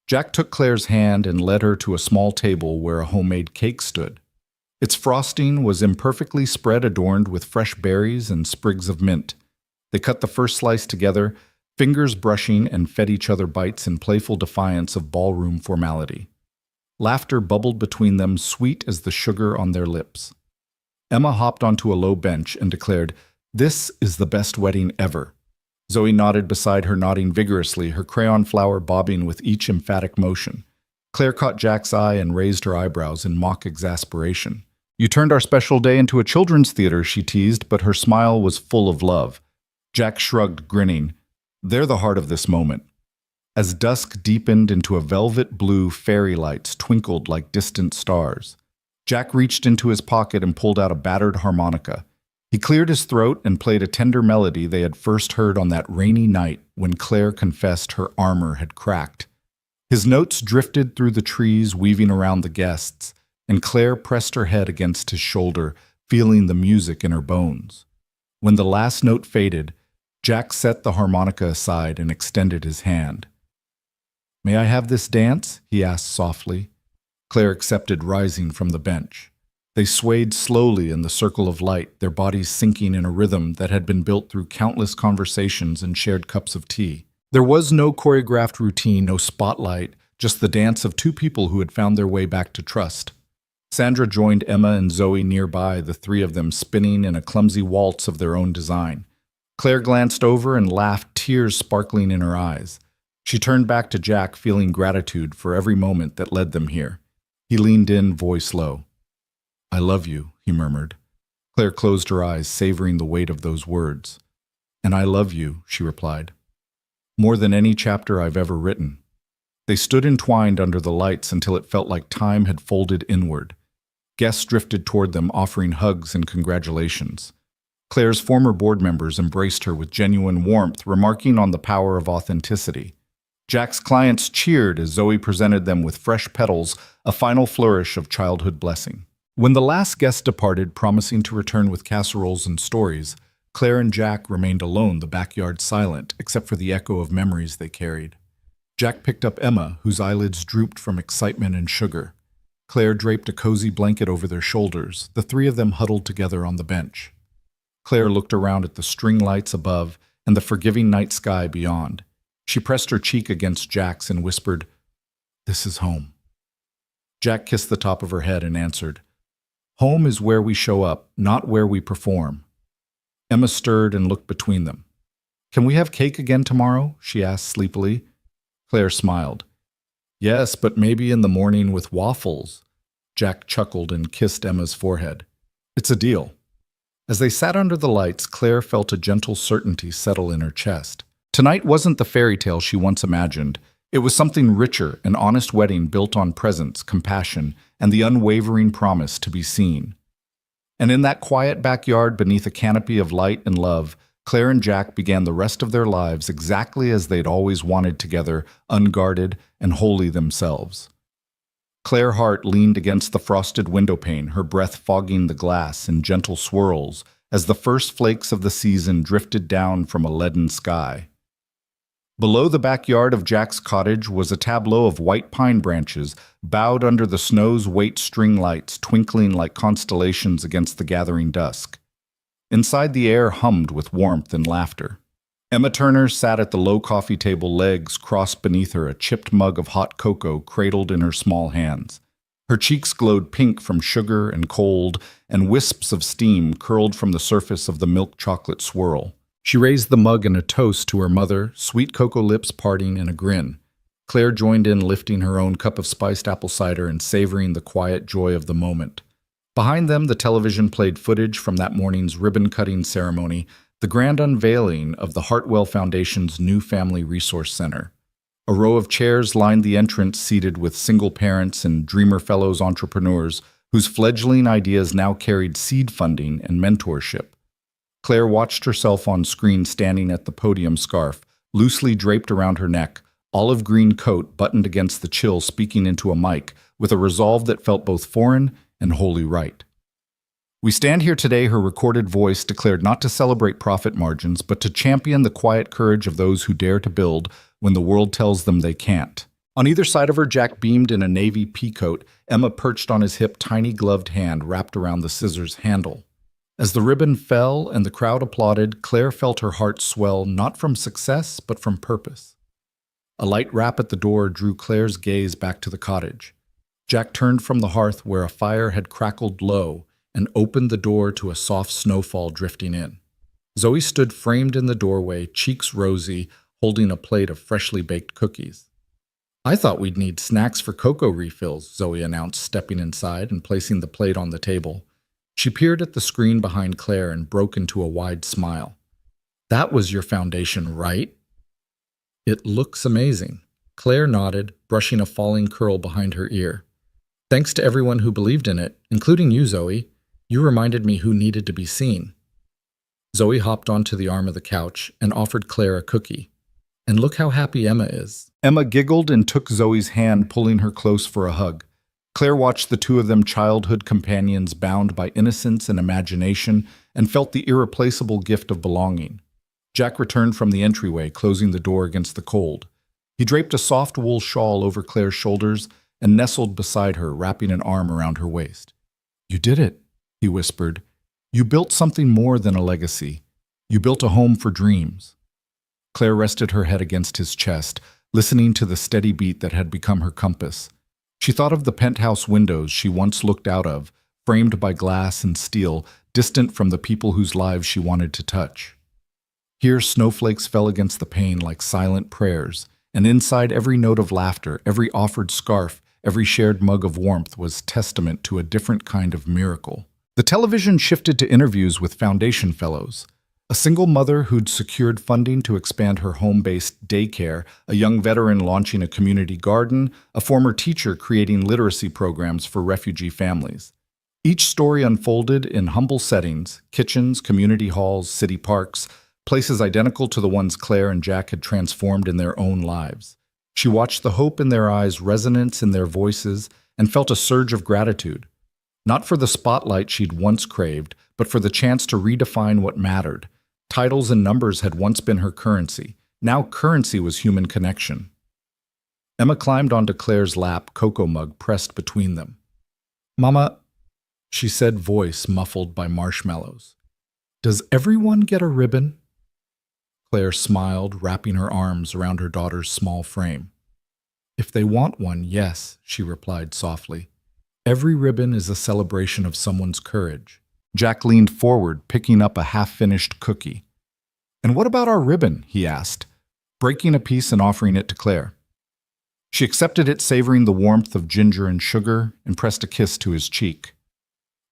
Jack took Claire's hand and led her to a small table where a homemade cake stood. Its frosting was imperfectly spread, adorned with fresh berries and sprigs of mint. They cut the first slice together, fingers brushing, and fed each other bites in playful defiance of ballroom formality. Laughter bubbled between them, sweet as the sugar on their lips. Emma hopped onto a low bench and declared, "This is the best wedding ever." Zoe nodded beside her, nodding vigorously, her crayon flower bobbing with each emphatic motion. Claire caught Jack's eye and raised her eyebrows in mock exasperation. "You turned our special day into a children's theater," she teased, but her smile was full of love. Jack shrugged, grinning. "They're the heart of this moment." As dusk deepened into a velvet blue, fairy lights twinkled like distant stars. Jack reached into his pocket and pulled out a battered harmonica. He cleared his throat and played a tender melody they had first heard on that rainy night when Claire confessed her armor had cracked. His notes drifted through the trees, weaving around the guests, and Claire pressed her head against his shoulder, feeling the music in her bones. When the last note faded, Jack set the harmonica aside and extended his hand. "May I have this dance?" he asked softly. Claire accepted, rising from the bench. They swayed slowly in the circle of light, their bodies sinking in a rhythm that had been built through countless conversations and shared cups of tea. There was no choreographed routine, no spotlight, just the dance of two people who had found their way back to trust. Sandra joined Emma and Zoe nearby, the three of them spinning in a clumsy waltz of their own design. Claire glanced over and laughed, tears sparkling in her eyes. She turned back to Jack, feeling gratitude for every moment that led them here. He leaned in, voice low. "I love you," he murmured. Claire closed her eyes, savoring the weight of those words. "And I love you," she replied. "More than any chapter I've ever written." They stood entwined under the lights until it felt like time had folded inward. Guests drifted toward them, offering hugs and congratulations. Claire's former board members embraced her with genuine warmth, remarking on the power of authenticity. Jack's clients cheered as Zoe presented them with fresh petals, a final flourish of childhood blessing. When the last guest departed, promising to return with casseroles and stories, Claire and Jack remained alone, the backyard silent, except for the echo of memories they carried. Jack picked up Emma, whose eyelids drooped from excitement and sugar. Claire draped a cozy blanket over their shoulders, the three of them huddled together on the bench. Claire looked around at the string lights above and the forgiving night sky beyond. She pressed her cheek against Jack's and whispered, "This is home." Jack kissed the top of her head and answered, "Home is where we show up, not where we perform." Emma stirred and looked between them. "Can we have cake again tomorrow?" she asked sleepily. Claire smiled. "Yes, but maybe in the morning with waffles." Jack chuckled and kissed Emma's forehead. "It's a deal." As they sat under the lights, Claire felt a gentle certainty settle in her chest. Tonight wasn't the fairy tale she once imagined. It was something richer, an honest wedding built on presence, compassion, and the unwavering promise to be seen. And in that quiet backyard beneath a canopy of light and love, Claire and Jack began the rest of their lives exactly as they'd always wanted together, unguarded and wholly themselves. Claire Hart leaned against the frosted windowpane, her breath fogging the glass in gentle swirls as the first flakes of the season drifted down from a leaden sky. Below the backyard of Jack's cottage was a tableau of white pine branches, bowed under the snow's weight string lights, twinkling like constellations against the gathering dusk. Inside, the air hummed with warmth and laughter. Emma Turner sat at the low coffee table, legs crossed beneath her, a chipped mug of hot cocoa cradled in her small hands. Her cheeks glowed pink from sugar and cold, and wisps of steam curled from the surface of the milk chocolate swirl. She raised the mug in a toast to her mother, sweet cocoa lips parting in a grin. Claire joined in, lifting her own cup of spiced apple cider and savoring the quiet joy of the moment. Behind them, the television played footage from that morning's ribbon-cutting ceremony, the grand unveiling of the Hartwell Foundation's new Family Resource Center. A row of chairs lined the entrance, seated with single parents and Dreamer Fellows entrepreneurs whose fledgling ideas now carried seed funding and mentorship. Claire watched herself on screen standing at the podium, scarf loosely draped around her neck, olive green coat buttoned against the chill, speaking into a mic with a resolve that felt both foreign and wholly right. "We stand here today," her recorded voice declared, "not to celebrate profit margins, but to champion the quiet courage of those who dare to build when the world tells them they can't." On either side of her, Jack beamed in a navy peacoat, Emma perched on his hip, tiny gloved hand wrapped around the scissors handle. As the ribbon fell and the crowd applauded, Claire felt her heart swell, not from success, but from purpose. A light rap at the door drew Claire's gaze back to the cottage. Jack turned from the hearth where a fire had crackled low and opened the door to a soft snowfall drifting in. Zoe stood framed in the doorway, cheeks rosy, holding a plate of freshly baked cookies. "I thought we'd need snacks for cocoa refills," Zoe announced, stepping inside and placing the plate on the table. She peered at the screen behind Claire and broke into a wide smile. "That was your foundation, right?" "It looks amazing." Claire nodded, brushing a falling curl behind her ear. "Thanks to everyone who believed in it, including you, Zoe. You reminded me who needed to be seen." Zoe hopped onto the arm of the couch and offered Claire a cookie. "And look how happy Emma is." Emma giggled and took Zoe's hand, pulling her close for a hug. Claire watched the two of them, childhood companions bound by innocence and imagination, and felt the irreplaceable gift of belonging. Jack returned from the entryway, closing the door against the cold. He draped a soft wool shawl over Claire's shoulders and nestled beside her, wrapping an arm around her waist. "You did it," he whispered. "You built something more than a legacy. You built a home for dreams." Claire rested her head against his chest, listening to the steady beat that had become her compass. She thought of the penthouse windows she once looked out of, framed by glass and steel, distant from the people whose lives she wanted to touch. Here snowflakes fell against the pane like silent prayers, and inside every note of laughter, every offered scarf, every shared mug of warmth was testament to a different kind of miracle. The television shifted to interviews with Foundation Fellows. A single mother who'd secured funding to expand her home-based daycare, a young veteran launching a community garden, a former teacher creating literacy programs for refugee families. Each story unfolded in humble settings: kitchens, community halls, city parks, places identical to the ones Claire and Jack had transformed in their own lives. She watched the hope in their eyes, resonance in their voices, and felt a surge of gratitude. Not for the spotlight she'd once craved, but for the chance to redefine what mattered. Titles and numbers had once been her currency. Now currency was human connection. Emma climbed onto Claire's lap, cocoa mug pressed between them. "Mama," she said, voice muffled by marshmallows. "Does everyone get a ribbon?" Claire smiled, wrapping her arms around her daughter's small frame. "If they want one, yes," she replied softly. "Every ribbon is a celebration of someone's courage." Jack leaned forward, picking up a half-finished cookie. "And what about our ribbon?" he asked, breaking a piece and offering it to Claire. She accepted it, savoring the warmth of ginger and sugar, and pressed a kiss to his cheek.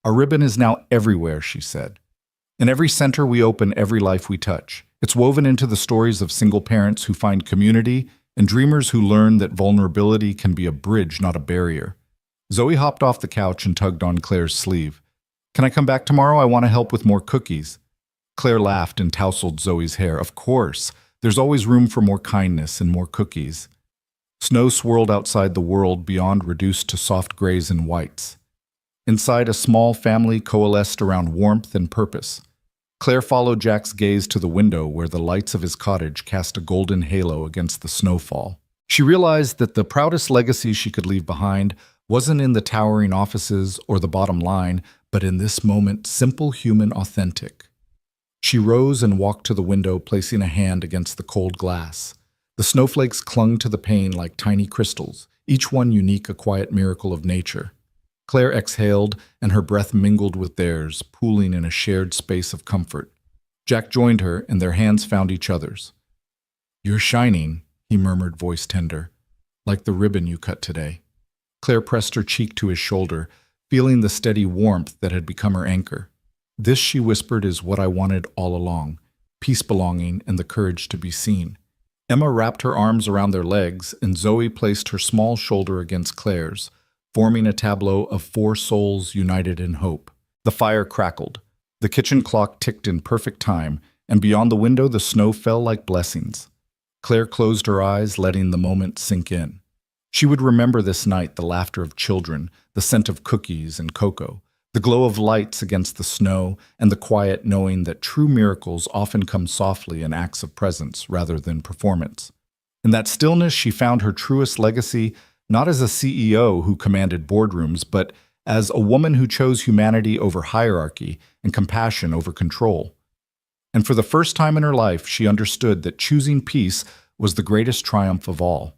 "Our ribbon is now everywhere," she said. "In every center we open, every life we touch. It's woven into the stories of single parents who find community and dreamers who learn that vulnerability can be a bridge, not a barrier." Zoe hopped off the couch and tugged on Claire's sleeve. "Can I come back tomorrow? I want to help with more cookies." Claire laughed and tousled Zoe's hair. "Of course. There's always room for more kindness and more cookies." Snow swirled outside the world beyond, reduced to soft grays and whites. Inside, a small family coalesced around warmth and purpose. Claire followed Jack's gaze to the window where the lights of his cottage cast a golden halo against the snowfall. She realized that the proudest legacy she could leave behind wasn't in the towering offices or the bottom line, but in this moment, simple, human, authentic. She rose and walked to the window, placing a hand against the cold glass. The snowflakes clung to the pane like tiny crystals, each one unique, a quiet miracle of nature. Claire exhaled, and her breath mingled with theirs, pooling in a shared space of comfort. Jack joined her, and their hands found each other's. "You're shining," he murmured, voice tender, "like the ribbon you cut today." Claire pressed her cheek to his shoulder, feeling the steady warmth that had become her anchor. "This," she whispered, "is what I wanted all along. Peace, belonging, and the courage to be seen." Emma wrapped her arms around their legs, and Zoe placed her small shoulder against Claire's, forming a tableau of four souls united in hope. The fire crackled. The kitchen clock ticked in perfect time, and beyond the window the snow fell like blessings. Claire closed her eyes, letting the moment sink in. She would remember this night, the laughter of children, the scent of cookies and cocoa, the glow of lights against the snow, and the quiet knowing that true miracles often come softly in acts of presence rather than performance. In that stillness, she found her truest legacy, not as a CEO who commanded boardrooms, but as a woman who chose humanity over hierarchy and compassion over control. And for the first time in her life, she understood that choosing peace was the greatest triumph of all.